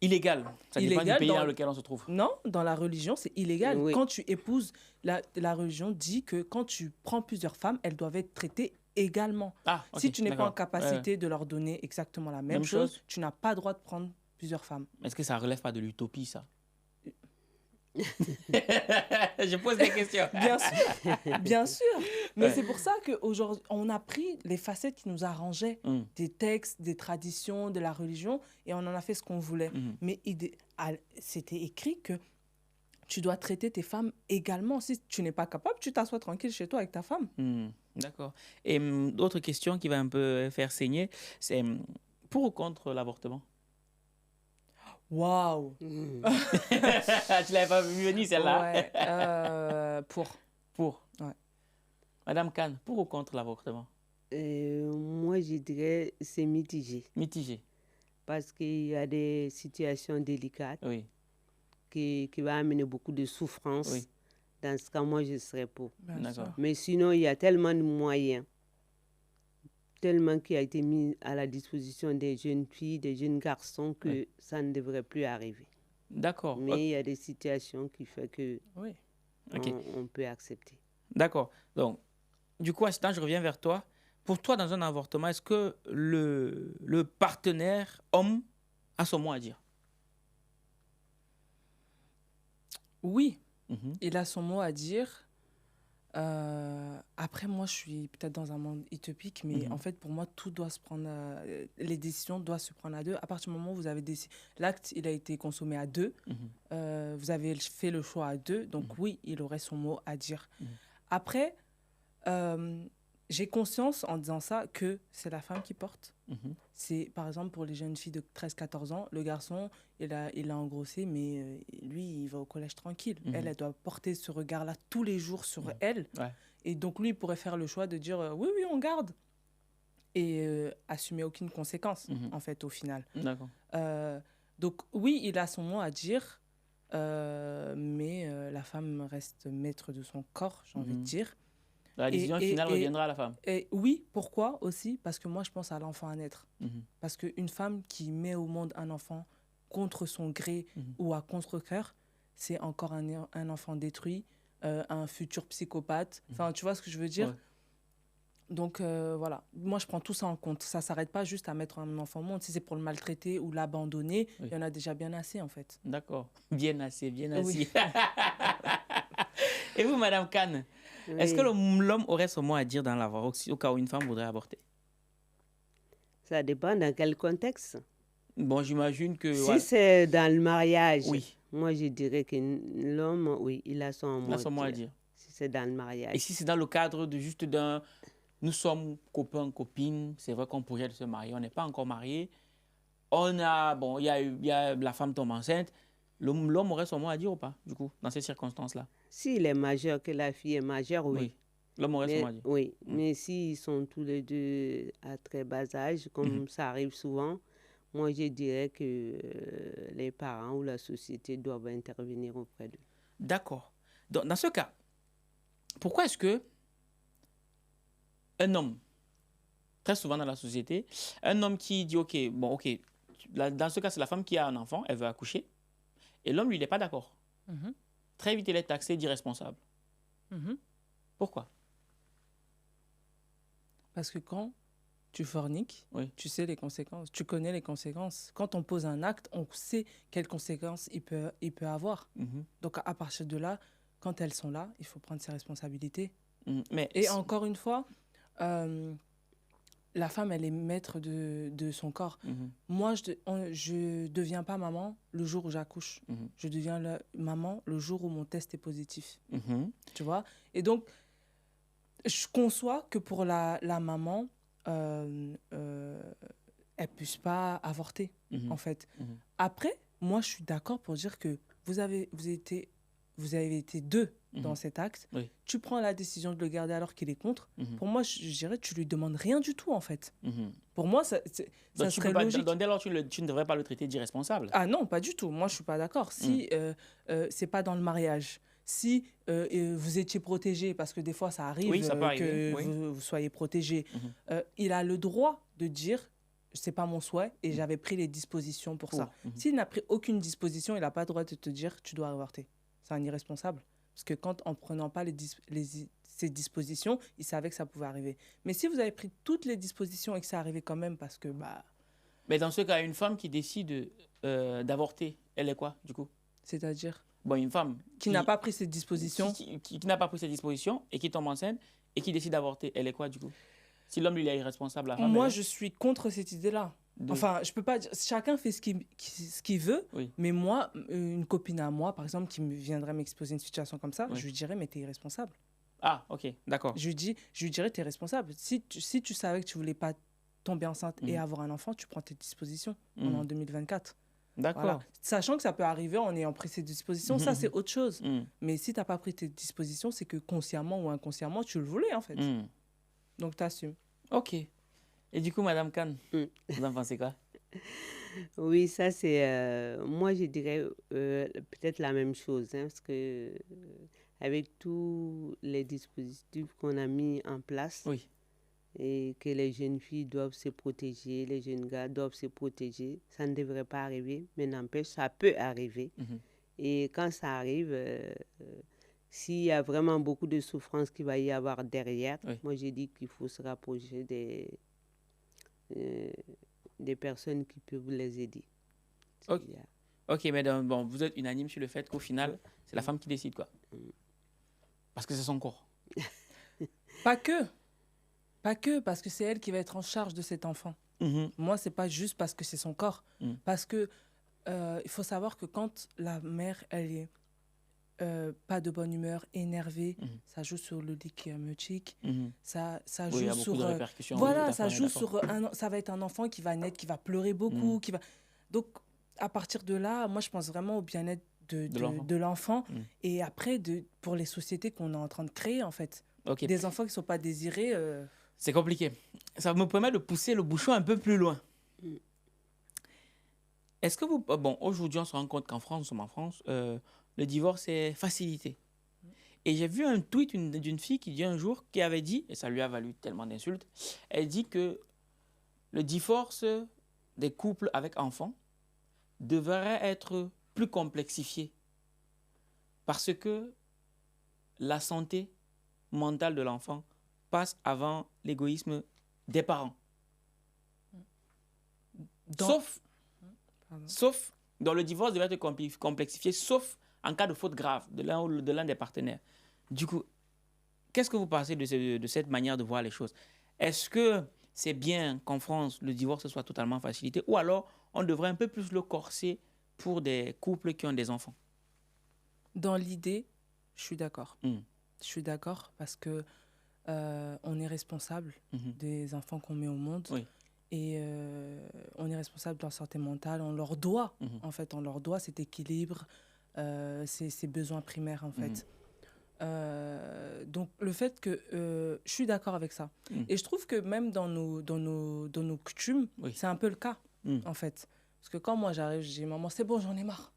Illégal. Ça dépend du pays dans lequel on se trouve. Non, dans la religion, c'est illégal. Oui. Quand tu épouses, la religion dit que quand tu prends plusieurs femmes, elles doivent être traitées également. Si tu n'es pas en capacité de leur donner exactement la même chose, tu n'as pas le droit de prendre plusieurs femmes. Est-ce que ça ne relève pas de l'utopie, ça? Je pose des questions. Bien sûr, bien sûr. Mais c'est pour ça qu'aujourd'hui, on a pris les facettes qui nous arrangeaient, des textes, des traditions, de la religion, et on en a fait ce qu'on voulait. Mais c'était écrit que tu dois traiter tes femmes également. Si tu n'es pas capable, tu t'assois tranquille chez toi avec ta femme. D'accord. Et d'autres questions qui va un peu faire saigner, c'est pour ou contre l'avortement? Waouh. Tu l'avais pas vu venir celle-là? Ouais, pour. Ouais. Madame Kane, pour ou contre l'avortement? Moi, je dirais c'est mitigé. Mitigé. Parce qu'il y a des situations délicates qui vont amener beaucoup de souffrance. Oui. Dans ce cas, moi, je serais pour. D'accord. Mais sinon, il y a tellement de moyens, tellement qui a été mis à la disposition des jeunes filles, des jeunes garçons, que ça ne devrait plus arriver. D'accord. Mais il y a des situations qui font que on peut accepter. D'accord. Donc, du coup, assistant, je reviens vers toi. Pour toi, dans un avortement, est-ce que le partenaire homme a son mot à dire? Oui, il a son mot à dire. Après, moi, je suis peut-être dans un monde utopique, mais en fait, pour moi, tout doit se prendre, les décisions doivent se prendre à deux. À partir du moment où vous avez décidé, l'acte, il a été consommé à deux, vous avez fait le choix à deux, donc oui, il aurait son mot à dire. Après, j'ai conscience en disant ça que c'est la femme qui porte. C'est, par exemple, pour les jeunes filles de 13-14 ans, le garçon, il a engrossé, mais lui, il va au collège tranquille. Elle doit porter ce regard-là tous les jours sur elle. Ouais. Et donc, lui, il pourrait faire le choix de dire oui, on garde. Et assumer aucune conséquence, en fait, au final. D'accord. Donc, oui, il a son mot à dire, mais la femme reste maître de son corps, j'ai envie de dire. La décision finale reviendra à la femme. Et oui, pourquoi aussi? Parce que moi, je pense à l'enfant à naître. Parce qu'une femme qui met au monde un enfant contre son gré ou à contre-cœur, c'est encore un enfant détruit, un futur psychopathe. Enfin, tu vois ce que je veux dire? Donc, voilà. Moi, je prends tout ça en compte. Ça ne s'arrête pas juste à mettre un enfant au monde. Si c'est pour le maltraiter ou l'abandonner, il y en a déjà bien assez, en fait. D'accord. Bien assez, bien assez. Oui. Et vous, Madame Kane, est-ce que l'homme aurait son mot à dire dans l'avoir au cas où une femme voudrait avorter? Ça dépend dans quel contexte. Bon, j'imagine que... Si c'est dans le mariage, moi, je dirais que l'homme, oui, il a son mot à dire. Si c'est dans le mariage. Et si c'est dans le cadre de juste d'un... Nous sommes copains, copines, c'est vrai qu'on projette de se marier, on n'est pas encore mariés. On a... Bon, il y a la femme tombe enceinte. L'homme aurait son mot à dire ou pas, du coup, dans ces circonstances-là? S'il est majeur, que la fille est majeure, oui. L'homme aurait son mot à dire. Oui, mais s'ils sont tous les deux à très bas âge, comme ça arrive souvent, moi, je dirais que les parents ou la société doivent intervenir auprès d'eux. D'accord. Dans ce cas, pourquoi est-ce que un homme, très souvent dans la société, un homme qui dit, OK, dans ce cas, c'est la femme qui a un enfant, elle veut accoucher, et l'homme, lui, il n'est pas d'accord. Très vite, il est taxé d'irresponsable. Pourquoi? Parce que quand tu forniques, tu sais les conséquences, tu connais les conséquences. Quand on pose un acte, on sait quelles conséquences il peut avoir. Donc, à partir de là, quand elles sont là, il faut prendre ses responsabilités. Et encore une fois, la femme, elle est maître de son corps. Moi, je ne deviens pas maman le jour où j'accouche. Je deviens maman le jour où mon test est positif. Tu vois? Et donc, je conçois que pour la maman, elle ne puisse pas avorter, en fait. Après, moi, je suis d'accord pour dire que vous avez été deux dans cet acte. Tu prends la décision de le garder alors qu'il est contre. Pour moi, je dirais, tu lui demandes rien du tout, en fait. Pour moi, ça serait logique. Donc, dès lors, tu ne devrais pas le traiter d'irresponsable. Ah non, pas du tout. Moi, je ne suis pas d'accord. Si c'est pas dans le mariage, si vous étiez protégé, parce que des fois, ça arrive que vous soyez protégé, il a le droit de dire c'est pas mon souhait et j'avais pris les dispositions pour ça. S'il n'a pris aucune disposition, il n'a pas le droit de te dire tu dois avorter. C'est un irresponsable. Parce que en prenant pas ces dispositions, il savait que ça pouvait arriver. Mais si vous avez pris toutes les dispositions et que ça arrivait quand même parce que... Mais dans ce cas, une femme qui décide d'avorter, elle est quoi, du coup? C'est-à-dire? une femme qui n'a pas pris ses dispositions, qui n'a pas pris ses dispositions et qui tombe enceinte et qui décide d'avorter, elle est quoi du coup? Si l'homme lui est irresponsable, la femme. Moi, je suis contre cette idée-là. Enfin, je peux pas dire, chacun fait ce qu'il veut, mais moi, une copine à moi, par exemple, qui viendrait m'exposer une situation comme ça, je lui dirais, mais t'es irresponsable. Ah, ok, d'accord. Je lui dirais, t'es responsable. Si tu savais que tu voulais pas tomber enceinte et avoir un enfant, tu prends tes dispositions. On est en 2024. D'accord. Voilà. Sachant que ça peut arriver en ayant pris ses dispositions, ça, c'est autre chose. Mais si t'as pas pris tes dispositions, c'est que consciemment ou inconsciemment, tu le voulais, en fait. Donc, t'assumes. Ok. Et du coup, Madame Kane, vous en pensez quoi? Oui, ça c'est... moi, je dirais peut-être la même chose, hein, parce que avec tous les dispositifs qu'on a mis en place, et que les jeunes filles doivent se protéger, les jeunes gars doivent se protéger, ça ne devrait pas arriver, mais n'empêche, ça peut arriver. Et quand ça arrive... s'il y a vraiment beaucoup de souffrance qu'il va y avoir derrière, moi j'ai dit qu'il faut se rapprocher des personnes qui peuvent les aider. Ok, mais bon, vous êtes unanime sur le fait qu'au final, c'est la femme qui décide, quoi. Parce que c'est son corps. Pas que, parce que c'est elle qui va être en charge de cet enfant. Moi, c'est pas juste parce que c'est son corps. Parce que il faut savoir que quand la mère, elle est pas de bonne humeur, énervée, ça joue sur le liquide amniotique, ça joue sur voilà, ça joue sur ça va être un enfant qui va naître, qui va pleurer beaucoup, qui va donc à partir de là, moi je pense vraiment au bien-être de l'enfant et après pour les sociétés qu'on est en train de créer en fait. Des enfants qui sont pas désirés c'est compliqué. Ça me permet de pousser le bouchon un peu plus loin. Est-ce que vous bon, aujourd'hui on se rend compte qu'en France, nous sommes en France, le divorce est facilité. Et j'ai vu un tweet d'une fille qui dit un jour, qui avait dit, et ça lui a valu tellement d'insultes, elle dit que le divorce des couples avec enfants devrait être plus complexifié parce que la santé mentale de l'enfant passe avant l'égoïsme des parents. Sauf, dans le divorce devrait être complexifié, sauf en cas de faute grave de l'un des partenaires. Du coup, qu'est-ce que vous pensez de cette manière de voir les choses? Est-ce que c'est bien qu'en France, le divorce soit totalement facilité ou alors on devrait un peu plus le corser pour des couples qui ont des enfants? Dans l'idée, je suis d'accord. Je suis d'accord parce que on est responsable des enfants qu'on met au monde. Et on est responsable de leur santé mentale. On leur doit, en fait, on leur doit cet équilibre, ces besoins primaires, en fait. Donc, le fait que... je suis d'accord avec ça. Et je trouve que même dans nos coutumes, c'est un peu le cas, en fait. Parce que quand moi, j'arrive, je dis « Maman, c'est bon, j'en ai marre. »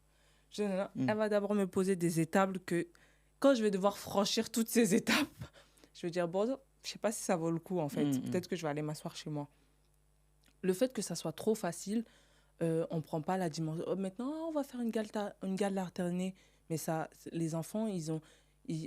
Elle va d'abord me poser des étapes que... Quand je vais devoir franchir toutes ces étapes, je vais dire « Bon, je ne sais pas si ça vaut le coup, en fait. Peut-être que je vais aller m'asseoir chez moi. » Le fait que ça soit trop facile, on ne prend pas la dimension. Oh, maintenant, on va faire une garde alternée. Mais ça, les enfants,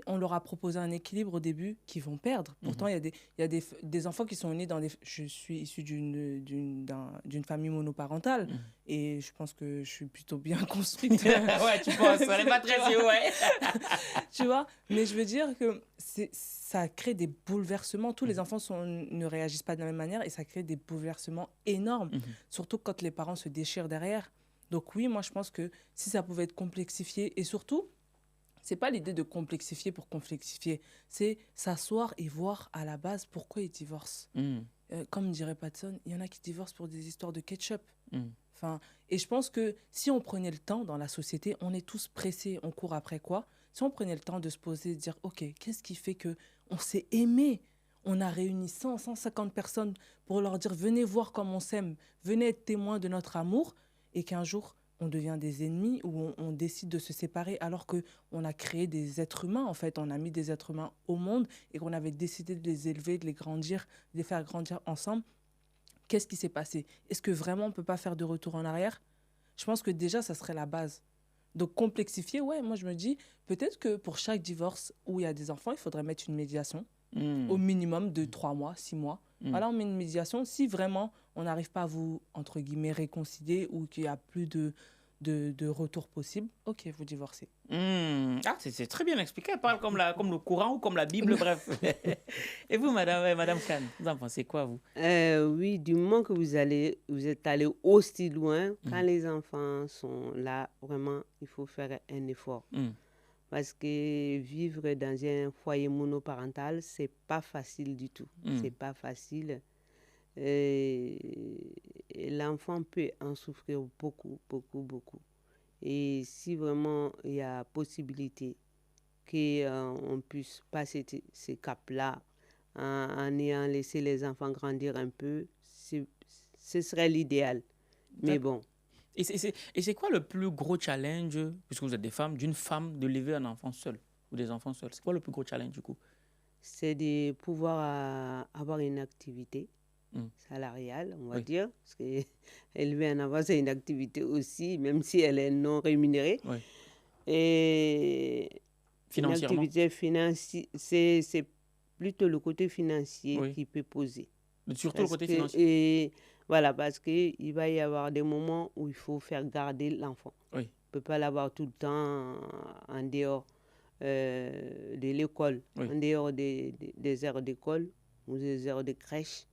on leur a proposé un équilibre au début qu'ils vont perdre. Pourtant, il y a des enfants qui sont nés dans des... Je suis issue d'une famille monoparentale et je pense que je suis plutôt bien construite. Ouais, tu penses, on n'est pas très sûr, ouais. Tu vois, mais je veux dire que ça crée des bouleversements. Tous les enfants ne réagissent pas de la même manière et ça crée des bouleversements énormes, surtout quand les parents se déchirent derrière. Donc oui, moi je pense que si ça pouvait être complexifié et surtout, c'est pas l'idée de complexifier pour complexifier, c'est s'asseoir et voir à la base pourquoi ils divorcent. Comme dirait Patson, il y en a qui divorcent pour des histoires de ketchup. Enfin, et je pense que si on prenait le temps dans la société, on est tous pressés, on court après quoi? Si on prenait le temps de se poser, de dire, OK, qu'est-ce qui fait qu'on s'est aimé? On a réuni 150 personnes pour leur dire, venez voir comme on s'aime, venez être témoins de notre amour, et qu'un jour, on devient des ennemis ou on décide de se séparer alors qu'on a créé des êtres humains, en fait. On a mis des êtres humains au monde et qu'on avait décidé de les élever, de les grandir, de les faire grandir ensemble. Qu'est-ce qui s'est passé? Est-ce que vraiment on ne peut pas faire de retour en arrière? Je pense que déjà, ça serait la base. Donc, complexifier, ouais, moi je me dis, peut-être que pour chaque divorce où il y a des enfants, il faudrait mettre une médiation, au minimum de 3 mois, 6 mois. Voilà, on met une médiation. Si vraiment on n'arrive pas à vous, entre guillemets, réconcilier ou qu'il n'y a plus de de retour possible, ok, vous divorcez. Ah, c'est très bien expliqué. Elle parle comme le Coran ou comme la Bible, bref. Et vous, Madame Khan, vous en pensez quoi, vous? Oui, du moment que vous êtes allé aussi loin, quand les enfants sont là, vraiment, il faut faire un effort. Parce que vivre dans un foyer monoparental, c'est pas facile du tout. C'est pas facile. Et l'enfant peut en souffrir beaucoup, beaucoup, beaucoup. Et si vraiment il y a possibilité qu'on puisse passer ces caps-là en ayant laissé les enfants grandir un peu, ce serait l'idéal. Mais bon. Et c'est quoi le plus gros challenge, puisque vous êtes des femmes, d'une femme de lever un enfant seul ou des enfants seuls? C'est quoi le plus gros challenge du coup? C'est de pouvoir avoir une activité salariale, on va dire. Parce qu'élever un enfant, c'est une activité aussi, même si elle est non rémunérée. Oui. Et financièrement? Une activité financière, c'est plutôt le côté financier qui peut poser. Surtout le côté financier. Et voilà, parce qu'il va y avoir des moments où il faut faire garder l'enfant. Oui. On ne peut pas l'avoir tout le temps en dehors de l'école, en dehors des heures d'école ou des heures de crèche.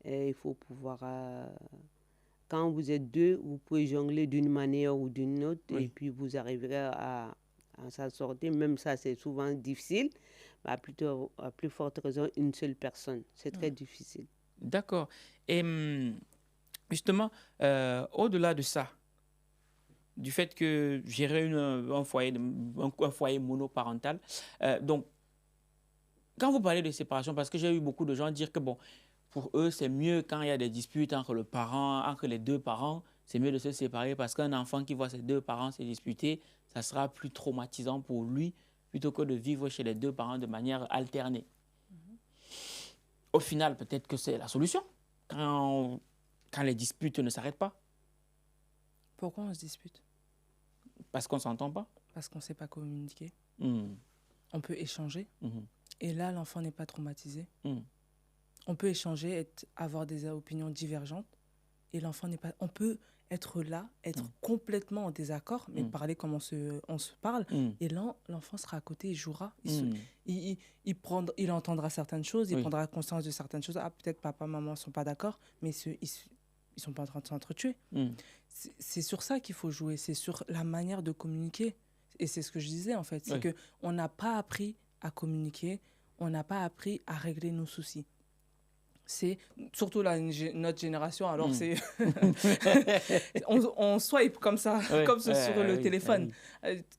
Et il faut pouvoir... quand vous êtes deux, vous pouvez jongler d'une manière ou d'une autre et puis vous arriverez à s'en sortir. Même ça, c'est souvent difficile. À plus forte raison, une seule personne. C'est très difficile. D'accord. Et justement, au-delà de ça, du fait que gérer un foyer monoparental, donc, quand vous parlez de séparation, parce que j'ai eu beaucoup de gens dire que, bon, pour eux, c'est mieux quand il y a des disputes entre les deux parents, c'est mieux de se séparer parce qu'un enfant qui voit ses deux parents se disputer, ça sera plus traumatisant pour lui plutôt que de vivre chez les deux parents de manière alternée. Au final, peut-être que c'est la solution quand les disputes ne s'arrêtent pas. Pourquoi on se dispute? Parce qu'on ne s'entend pas. Parce qu'on ne sait pas communiquer. On peut échanger. Et là, l'enfant n'est pas traumatisé. On peut échanger, avoir des opinions divergentes. Et l'enfant n'est pas... On peut être là, être complètement en désaccord, mais parler comme on se parle. Et là, l'enfant sera à côté, il jouera. Il entendra certaines choses, il prendra conscience de certaines choses. Ah, peut-être papa, maman ne sont pas d'accord, mais ils ne sont pas en train de s'entretuer. C'est sur ça qu'il faut jouer, c'est sur la manière de communiquer. Et c'est ce que je disais, en fait. C'est qu'on n'a pas appris à communiquer, on n'a pas appris à régler nos soucis. C'est surtout notre génération, alors c'est on swipe comme ça, comme sur le téléphone.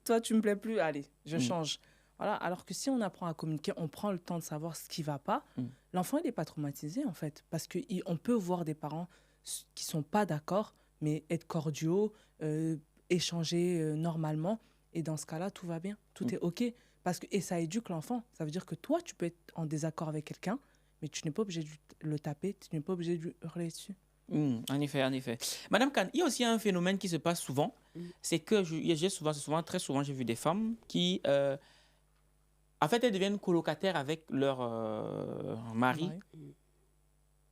Toi, tu me plais plus, allez, je change. Voilà. Alors que si on apprend à communiquer, on prend le temps de savoir ce qui va pas, l'enfant il n'est pas traumatisé en fait, parce que on peut voir des parents qui sont pas d'accord, mais être cordiaux, échanger normalement, et dans ce cas-là, tout va bien, tout est ok, et ça éduque l'enfant. Ça veut dire que toi, tu peux être en désaccord avec quelqu'un, mais tu n'es pas obligé de le taper, tu n'es pas obligé de lui hurler dessus. En effet, en effet. Madame Khan, il y a aussi un phénomène qui se passe souvent, c'est que très souvent, j'ai vu des femmes qui, en fait, elles deviennent colocataires avec leur mari,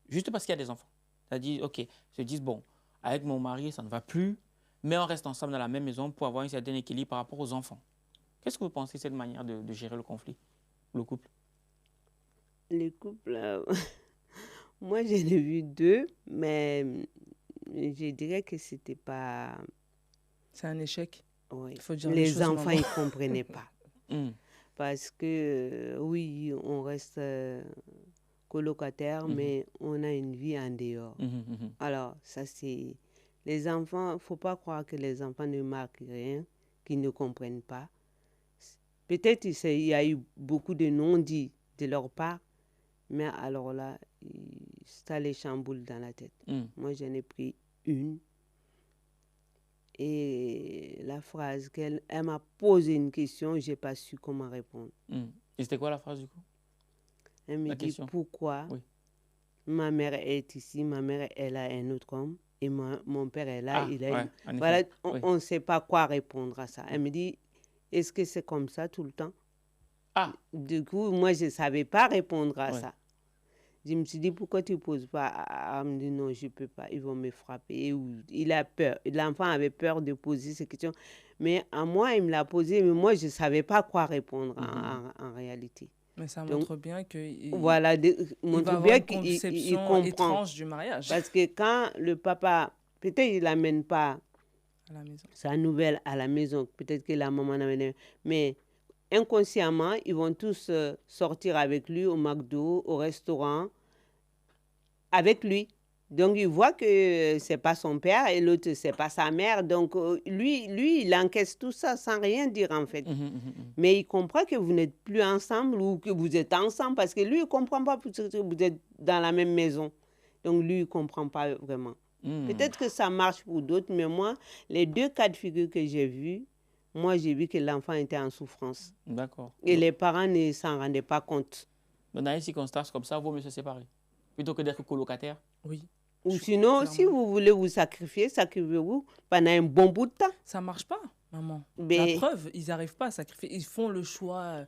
juste parce qu'il y a des enfants. C'est-à-dire, ok, se disent, bon, avec mon mari, ça ne va plus, mais on reste ensemble dans la même maison pour avoir un certain équilibre par rapport aux enfants. Qu'est-ce que vous pensez de cette manière de gérer le conflit, le couple? Les couples, moi j'en ai vu deux, mais je dirais que c'était pas... C'est un échec. Oui. Il faut dire les enfants, ils ne comprenaient pas. Parce que, oui, on reste colocataire, mais on a une vie en dehors. Alors, ça c'est... Les enfants, il ne faut pas croire que les enfants ne marquent rien, qu'ils ne comprennent pas. Peut-être il y a eu beaucoup de non-dits de leur part, mais alors là, ça les chamboule dans la tête. Moi, j'en ai pris une. Et la phrase elle m'a posé une question, je n'ai pas su comment répondre. Et c'était quoi la phrase du coup? Elle me dit pourquoi ma mère est ici, ma mère, elle a un autre homme, et mon père est là, il a une... Voilà, on ne sait pas quoi répondre à ça. Elle me dit, est-ce que c'est comme ça tout le temps? Du coup, moi, je ne savais pas répondre à ça. Je me suis dit, pourquoi tu ne poses pas? Elle me dit, non, je ne peux pas, ils vont me frapper. Il a peur. L'enfant avait peur de poser ces questions. Mais à moi, il me l'a posé, mais moi, je ne savais pas quoi répondre en réalité. Mais ça montre bien qu'il voilà, montre bien qu'il comprend étrange du mariage. Parce que quand le papa, peut-être il n'amène pas à la maison. Sa nouvelle à la maison, peut-être que la maman n'amène, mais inconsciemment, ils vont tous sortir avec lui au McDo, au restaurant, avec lui. Donc, il voit que c'est pas son père et l'autre, c'est pas sa mère. Donc, lui, il encaisse tout ça sans rien dire, en fait. Mais il comprend que vous n'êtes plus ensemble ou que vous êtes ensemble parce que lui, il comprend pas que vous êtes dans la même maison. Donc, lui, il comprend pas vraiment. Peut-être que ça marche pour d'autres, mais moi, les 2 cas de figure que j'ai vus, moi, j'ai vu que l'enfant était en souffrance. D'accord. Et les parents ne s'en rendaient pas compte. Dans une circonstance comme ça, il vaut mieux se séparer. Plutôt que d'être colocataire. Oui. Ou sinon, si vous voulez vous sacrifier, sacrifiez-vous pendant un bon bout de temps. Ça ne marche pas, maman. Mais... La preuve, ils n'arrivent pas à sacrifier. Ils font le choix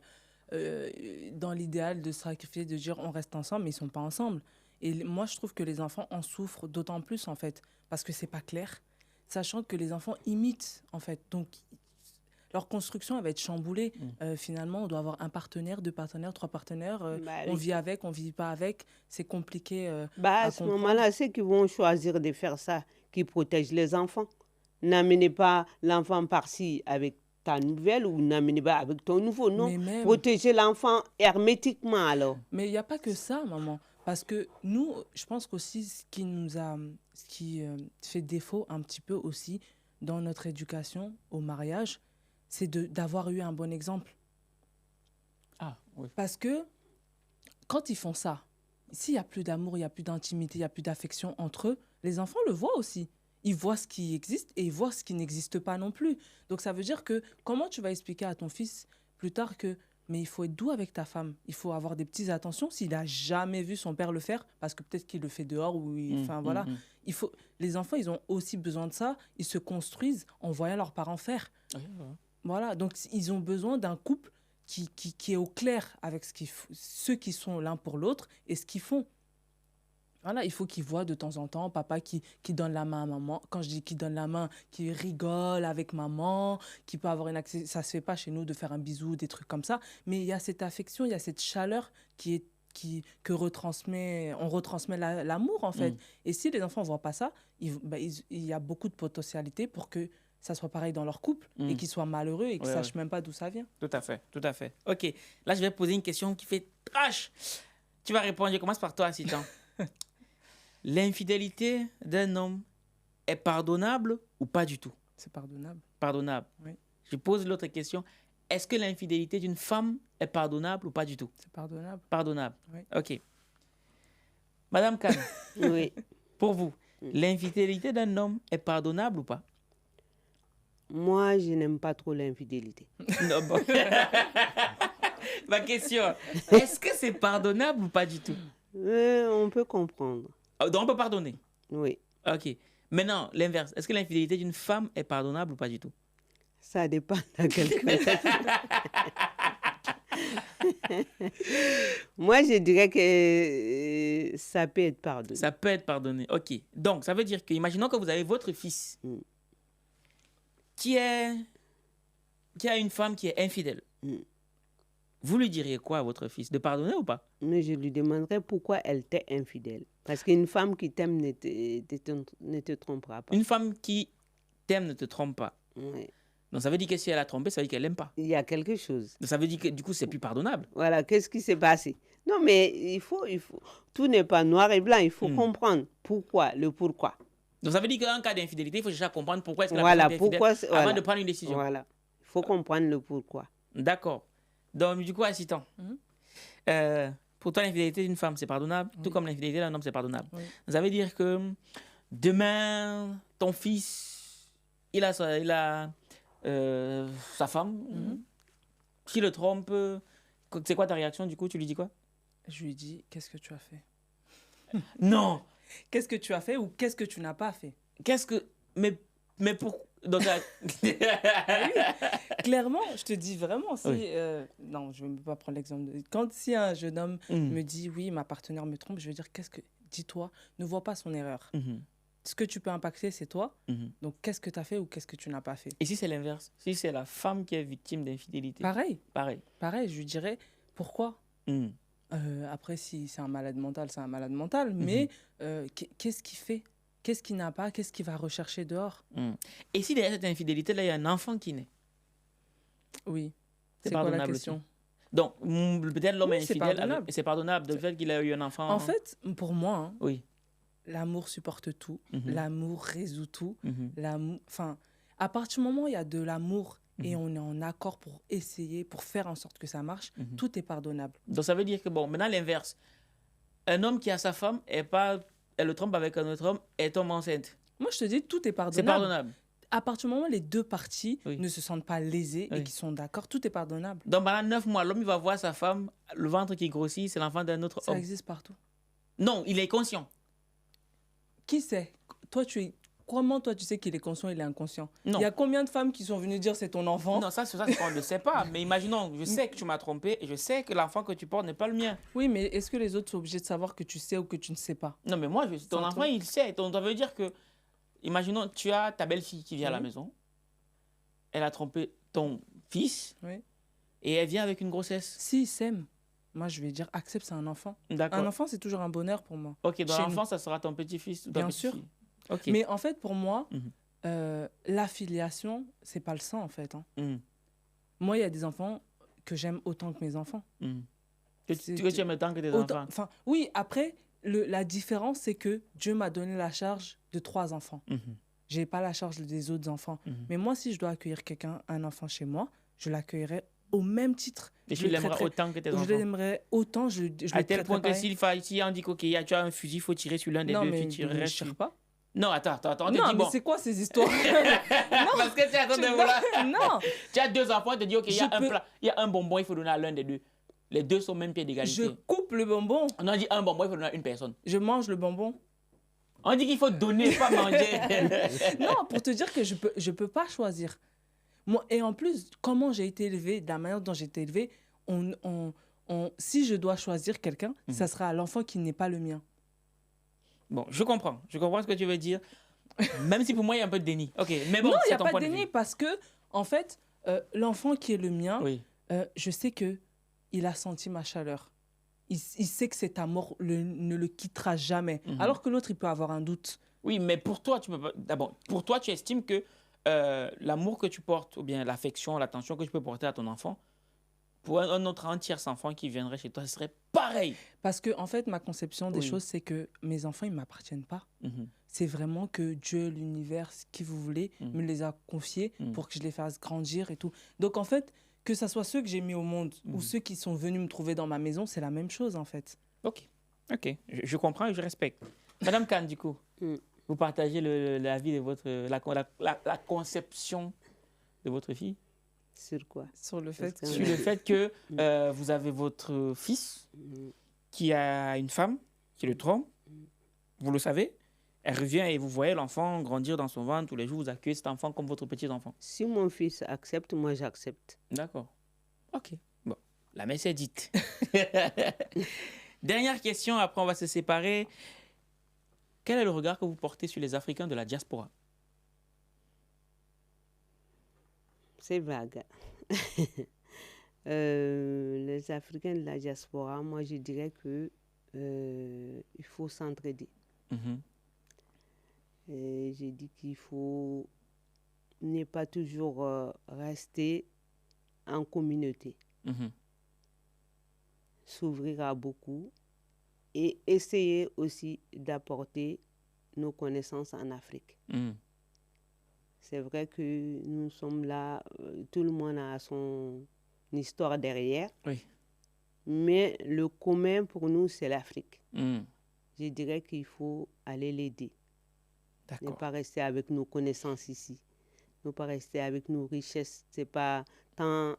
dans l'idéal de sacrifier, de dire on reste ensemble, mais ils ne sont pas ensemble. Et moi, je trouve que les enfants en souffrent d'autant plus, en fait, parce que ce n'est pas clair. Sachant que les enfants imitent, en fait. Donc, leur construction, elle va être chamboulée. Finalement, on doit avoir un partenaire, 2 partenaires, 3 partenaires. On vit avec, on ne vit pas avec. C'est compliqué à ce moment-là, ceux qui vont choisir de faire ça, qui protègent les enfants. N'amenez pas l'enfant par-ci avec ta nouvelle ou n'amenez pas avec ton nouveau. Non, protégez l'enfant hermétiquement alors. Mais il n'y a pas que ça, maman. Parce que nous, je pense qu'aussi, ce qui fait défaut un petit peu aussi dans notre éducation au mariage, c'est d'avoir eu un bon exemple. Ah, oui. Parce que quand ils font ça, s'il n'y a plus d'amour, il n'y a plus d'intimité, il n'y a plus d'affection entre eux, les enfants le voient aussi. Ils voient ce qui existe et ils voient ce qui n'existe pas non plus. Donc ça veut dire que comment tu vas expliquer à ton fils plus tard que mais il faut être doux avec ta femme, il faut avoir des petites attentions s'il n'a jamais vu son père le faire, parce que peut-être qu'il le fait dehors ou voilà. Les enfants, ils ont aussi besoin de ça, ils se construisent en voyant leurs parents faire. Voilà, donc ils ont besoin d'un couple qui est au clair avec ceux qui sont l'un pour l'autre et ce qu'ils font. Voilà, il faut qu'ils voient de temps en temps papa qui donne la main à maman. Quand je dis qui donne la main, qui rigole avec maman, qui peut avoir ça se fait pas chez nous de faire un bisou, des trucs comme ça. Mais il y a cette affection, il y a cette chaleur on retransmet l'amour en fait. Et si les enfants voient pas ça, il y a beaucoup de potentialité pour que ça soit pareil dans leur couple et qu'ils soient malheureux et qu'ils sachent même pas d'où ça vient. Tout à fait, tout à fait. Ok, là je vais poser une question qui fait trash. Tu vas répondre, je commence par toi, Citan. L'infidélité d'un homme est pardonnable ou pas du tout? C'est pardonnable. Pardonnable. Oui. Je pose l'autre question. Est-ce que l'infidélité d'une femme est pardonnable ou pas du tout? C'est pardonnable. Pardonnable. Oui. Ok. Madame Kane. Oui. Pour vous, l'infidélité d'un homme est pardonnable ou pas? Moi, je n'aime pas trop l'infidélité. Non, bon. Ma question, est-ce que c'est pardonnable ou pas du tout? On peut comprendre. Donc on peut pardonner? Oui. Ok. Maintenant, l'inverse. Est-ce que l'infidélité d'une femme est pardonnable ou pas du tout? Ça dépend de quelqu'un. Moi, je dirais que ça peut être pardonné. Ça peut être pardonné. Ok. Donc, ça veut dire que, imaginons que vous avez votre fils qui a une femme qui est infidèle. Vous lui diriez quoi à votre fils? De pardonner ou pas? Mais je lui demanderais pourquoi elle t'est infidèle. Parce qu'une femme qui t'aime ne te trompera pas. Une femme qui t'aime ne te trompe pas. Oui. Donc ça veut dire que si elle a trompé, ça veut dire qu'elle n'aime pas. Il y a quelque chose. Donc ça veut dire que du coup, c'est plus pardonnable. Voilà, qu'est-ce qui s'est passé? Non, mais il faut... Tout n'est pas noir et blanc. Il faut comprendre pourquoi, le pourquoi. Donc ça veut dire qu'en cas d'infidélité, il faut chercher à comprendre pourquoi est-ce que la personne est infidèle avant de prendre une décision. Voilà. Il faut comprendre le pourquoi. D'accord. Donc du coup, assistant. Pour toi, l'infidélité d'une femme, c'est pardonnable, tout comme l'infidélité d'un homme, c'est pardonnable. Oui. Ça veut dire que demain, ton fils, il a sa femme, qui le trompe. C'est quoi ta réaction du coup? Tu lui dis quoi? Je lui dis, qu'est-ce que tu as fait? Non. Qu'est-ce que tu as fait ou qu'est-ce que tu n'as pas fait? Mais pour... Donc, oui. Clairement, je te dis vraiment, si, non, je ne vais pas prendre l'exemple. Si un jeune homme me dit, oui, ma partenaire me trompe, je vais dire, dis-toi, ne vois pas son erreur. Ce que tu peux impacter, c'est toi. Donc, qu'est-ce que tu as fait ou qu'est-ce que tu n'as pas fait? Et si c'est l'inverse? Si c'est la femme qui est victime d'infidélité? Pareil, je lui dirais, pourquoi? Après, si c'est un malade mental, c'est un malade mental. Mais qu'est-ce qu'il fait? Qu'est-ce qu'il n'a pas? Qu'est-ce qu'il va rechercher dehors? Et si derrière cette infidélité-là, il y a un enfant qui naît? Oui. C'est quoi pardonnable la question? aussi. Donc, peut-être l'homme est infidèle. C'est pardonnable de fait qu'il a eu un enfant. En fait, pour moi, oui. L'amour supporte tout. L'amour résout tout. Enfin, à partir du moment où il y a de l'amour et on est en accord pour essayer, pour faire en sorte que ça marche, tout est pardonnable. Donc, ça veut dire que, bon, maintenant, l'inverse. Un homme qui a sa femme elle le trompe avec un autre homme, elle tombe enceinte. Moi, je te dis, tout est pardonnable. C'est pardonnable. À partir du moment où les deux parties ne se sentent pas lésées et qui sont d'accord, tout est pardonnable. Donc, pendant 9 mois, l'homme il va voir sa femme, le ventre qui grossit, c'est l'enfant d'un autre homme. Ça existe partout. Non, il est conscient. Qui sait? Comment toi tu sais qu'il est conscient, il est inconscient? Non. Il y a combien de femmes qui sont venues dire c'est ton enfant? Non, ça on ne le sait pas. Mais imaginons, je sais que tu m'as trompé et je sais que l'enfant que tu portes n'est pas le mien. Oui, mais est-ce que les autres sont obligés de savoir que tu sais ou que tu ne sais pas? Non, mais moi, ton enfant, il sait. Donc, ça veut dire que, imaginons, tu as ta belle-fille qui vient à la maison. Elle a trompé ton fils. Oui. Et elle vient avec une grossesse. S'ils s'aiment, moi, je vais dire, accepte, c'est un enfant. D'accord. Un enfant, c'est toujours un bonheur pour moi. Ok, donc l'enfant, ça sera ton petit-fils ou ta Bien sûr. Okay. Mais en fait, pour moi, l'affiliation, c'est pas le sang, en fait. Moi, il y a des enfants que j'aime autant que mes enfants. Que tu aimes autant que tes enfants? Enfin, oui, après, la différence, c'est que Dieu m'a donné la charge de 3 enfants. Je n'ai pas la charge des autres enfants. Mais moi, si je dois accueillir un enfant chez moi, je l'accueillerai au même titre. Et tu l'aimerais autant que tes enfants? Je l'aimerais autant. À tel point que si on dit que tu as un fusil, il faut tirer sur l'un des deux. Non, mais je ne tire pas. Non, attends. Non, mais c'est quoi ces histoires? Non, parce que tu attends de voilà. Non. Tu as 2 enfants, tu te dis, OK, il y a un bonbon, il faut donner à l'un des deux. Les deux sont au même pied d'égalité. Je coupe le bonbon. On dit un bonbon, il faut donner à une personne. Je mange le bonbon. On dit qu'il faut donner, pas manger. Non, pour te dire que je peux pas choisir. Moi, et en plus, comment j'ai été élevée, de la manière dont j'ai été élevée, si je dois choisir quelqu'un, ça sera l'enfant qui n'est pas le mien. Bon, je comprends ce que tu veux dire, même si pour moi, il y a un peu de déni. Okay, mais bon, non, il n'y a pas de déni parce que, en fait, l'enfant qui est le mien, je sais qu'il a senti ma chaleur. Il sait que cet amour ne le quittera jamais. Alors que l'autre, il peut avoir un doute. Oui, mais pour toi, pour toi, tu estimes que l'amour que tu portes, ou bien l'affection, l'attention que tu peux porter à ton enfant, pour un autre entier enfant qui viendrait chez toi, ce serait pareil. Parce que, en fait, ma conception des choses, c'est que mes enfants, ils ne m'appartiennent pas. C'est vraiment que Dieu, l'univers, ce que vous voulez, me les a confiés pour que je les fasse grandir et tout. Donc, en fait, que ce soit ceux que j'ai mis au monde ou ceux qui sont venus me trouver dans ma maison, c'est la même chose, en fait. Ok. Je comprends et je respecte. Madame Khan, du coup, vous partagez l'avis de la conception de votre fille? Sur quoi? Sur le fait que vous avez votre fils qui a une femme qui le trompe. Vous le savez. Elle revient et vous voyez l'enfant grandir dans son ventre tous les jours. Vous accueillez cet enfant comme votre petit enfant. Si mon fils accepte, moi j'accepte. D'accord. Ok. Bon, la messe est dite. Dernière question, après on va se séparer. Quel est le regard que vous portez sur les Africains de la diaspora? C'est vague. Les Africains de la diaspora, moi je dirais que il faut s'entraider. J'ai dit qu'il faut ne pas toujours rester en communauté. S'ouvrir à beaucoup et essayer aussi d'apporter nos connaissances en Afrique. C'est vrai que nous sommes là, tout le monde a son histoire derrière. Oui. Mais le commun pour nous, c'est l'Afrique. Je dirais qu'il faut aller l'aider. Ne pas rester avec nos connaissances ici. Ne pas rester avec nos richesses. Ce n'est pas tant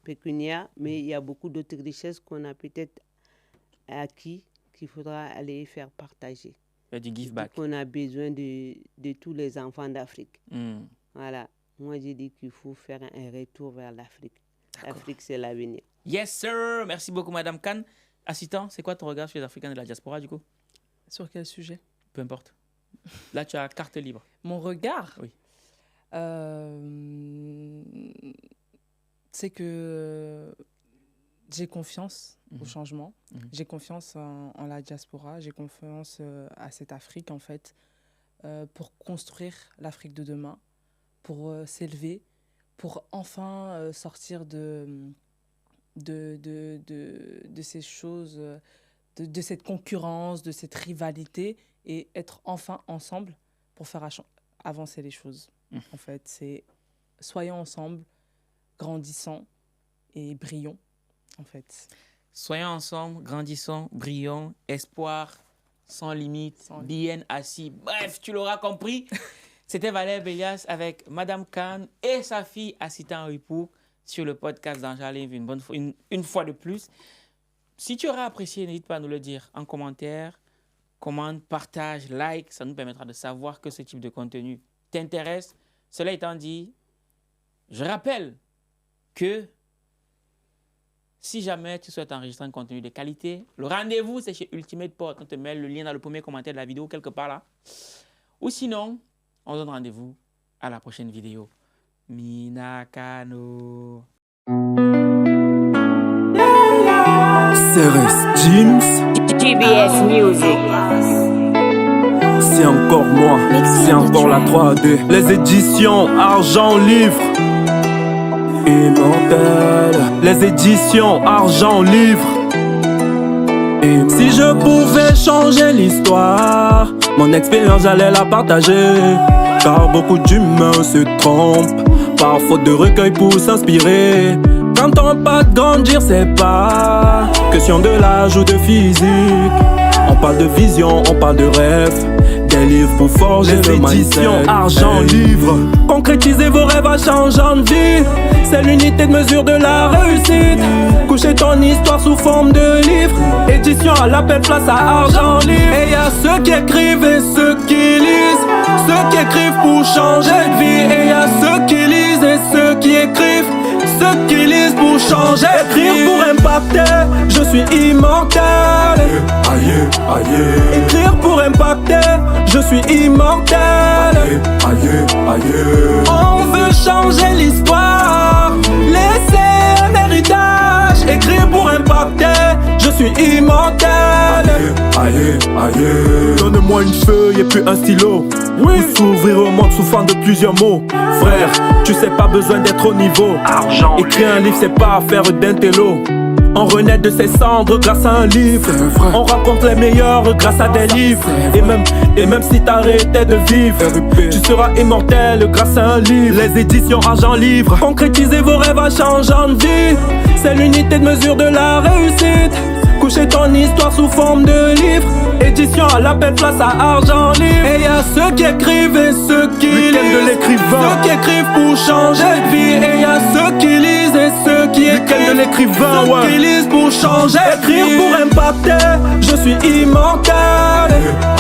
pécuniaire, mais il y a beaucoup d'autres richesses qu'on a peut-être acquis qu'il faudra aller faire partager. du give back. On a besoin de tous les enfants d'Afrique. Voilà. Moi, j'ai dit qu'il faut faire un retour vers l'Afrique. L'Afrique, c'est l'avenir. Yes, sir. Merci beaucoup, Madame Kane. Assistant, c'est quoi ton regard sur les Africains de la diaspora, du coup? Sur quel sujet? Peu importe. Là, tu as carte libre. Mon regard? Oui. C'est que j'ai confiance au changement. J'ai confiance en la diaspora. J'ai confiance à cette Afrique, en fait, pour construire l'Afrique de demain, pour s'élever, pour enfin sortir de ces choses, de cette concurrence, de cette rivalité, et être enfin ensemble pour faire avancer les choses. En fait, c'est soyons ensemble, grandissons et brillons, en fait. Soyons ensemble, grandissons, brillons, espoir, sans limite, bien assis. Bref, tu l'auras compris. C'était Valère Bélias avec Madame Kane et sa fille Assita Henri-Pour sur le podcast d'Argent Livre une fois de plus. Si tu auras apprécié, n'hésite pas à nous le dire en commentaire. Commente, partage, like, ça nous permettra de savoir que ce type de contenu t'intéresse. Cela étant dit, je rappelle que si jamais tu souhaites enregistrer un contenu de qualité, le rendez-vous, c'est chez Ultimate Port. On te met le lien dans le premier commentaire de la vidéo, quelque part là. Ou sinon, on donne rendez-vous à la prochaine vidéo. Minakano. CRS Jeans. GBS Music. C'est encore moi, c'est encore la 3D. Les éditions Argent Livre. Immortel. Les éditions Argent Livre. Et si je pouvais changer l'histoire, mon expérience j'allais la partager. Car beaucoup d'humains se trompent par faute de recueil pour s'inspirer. Quand on parle de grandir, c'est pas question de l'âge ou de physique. On parle de vision, on parle de rêve. Des livres pour forger le mindset. Les éditions Argent Livre. Concrétisez vos rêves à changeant de vie. C'est l'unité de mesure de la réussite. Coucher ton histoire sous forme de livre. Édition à l'appel, place à Argent Livre. Et y a ceux qui écrivent et ceux qui lisent. Ceux qui écrivent pour changer de vie. Et y a ceux qui lisent et ceux qui écrivent. Ceux qui lisent pour changer de vie. Écrire pour impacter, je suis immortel. Aïe, aïe. Écrire pour impacter, je suis immortel. Aïe, aïe. On veut changer l'histoire, laisser un héritage. Écrire pour impacter, je suis immortel. Aïe, aïe. Donne-moi une feuille et puis un stylo. Oui. Pour s'ouvrir au monde sous forme de plusieurs mots. Frère, tu sais pas besoin d'être au niveau. Argent. Écrire un livre, c'est pas affaire d'intello. On renaît de ses cendres grâce à un livre. On raconte les meilleurs grâce à des livres. Et même si t'arrêtais de vivre, tu seras immortel grâce à un livre. Les éditions Argent Livre. Concrétisez vos rêves à changeant de vie. C'est l'unité de mesure de la réussite. Coucher ton histoire sous forme de livre. Édition à l'appel, place à Argent Livre. Et y a ceux qui écrivent et ceux qui lisent. de l'écrivain. Ceux qui écrivent pour changer de vie. Et y a ceux qui lisent et ceux qui écrivent. de l'écrivain, Ceux qui lisent pour changer de vie. Écrire pour impacter, je suis immortel.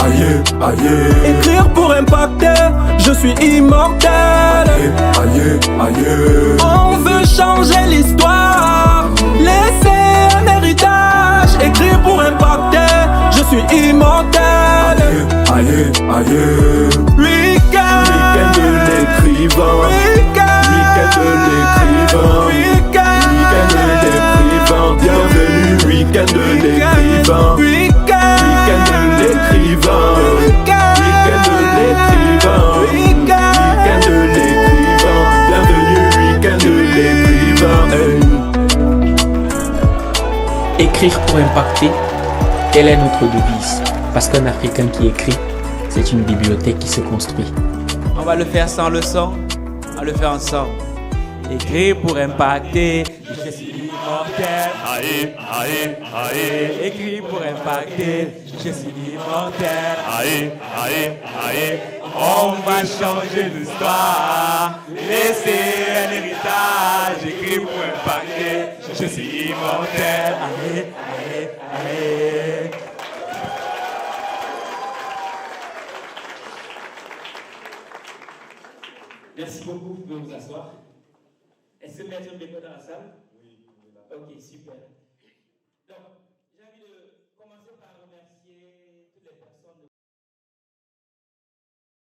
Aïe, aïe. Écrire pour impacter, je suis immortel. Aïe, aïe. On veut changer l'histoire, laisser un héritage. Écrire pour impacter, je suis immortel. Aïe, aïe. Week-end de l'écrivain. Week-end de l'écrivain. Week-end de l'écrivain. Bienvenue, week-end de l'écrivain. Week-end de l'écrivain. Week-end de l'écrivain. Week-end de l'écrivain. Bienvenue, week-end de l'écrivain. Écrire pour impacter, telle est notre devise. Parce qu'un Africain qui écrit, c'est une bibliothèque qui se construit. On va le faire sans le son, on va le faire ensemble. Écrire pour impacter, je suis immortel. Aïe, aïe, aïe. Écrire pour impacter, je suis immortel. Aïe, aïe, aïe. On va changer l'histoire, laisser un héritage. Écrire pour impacter, je suis immortel. Allez, allez, allez. Merci beaucoup, vous pouvez vous asseoir. Est-ce que Maître Beko est dans la salle? Oui, il est là. Ok, super. Donc,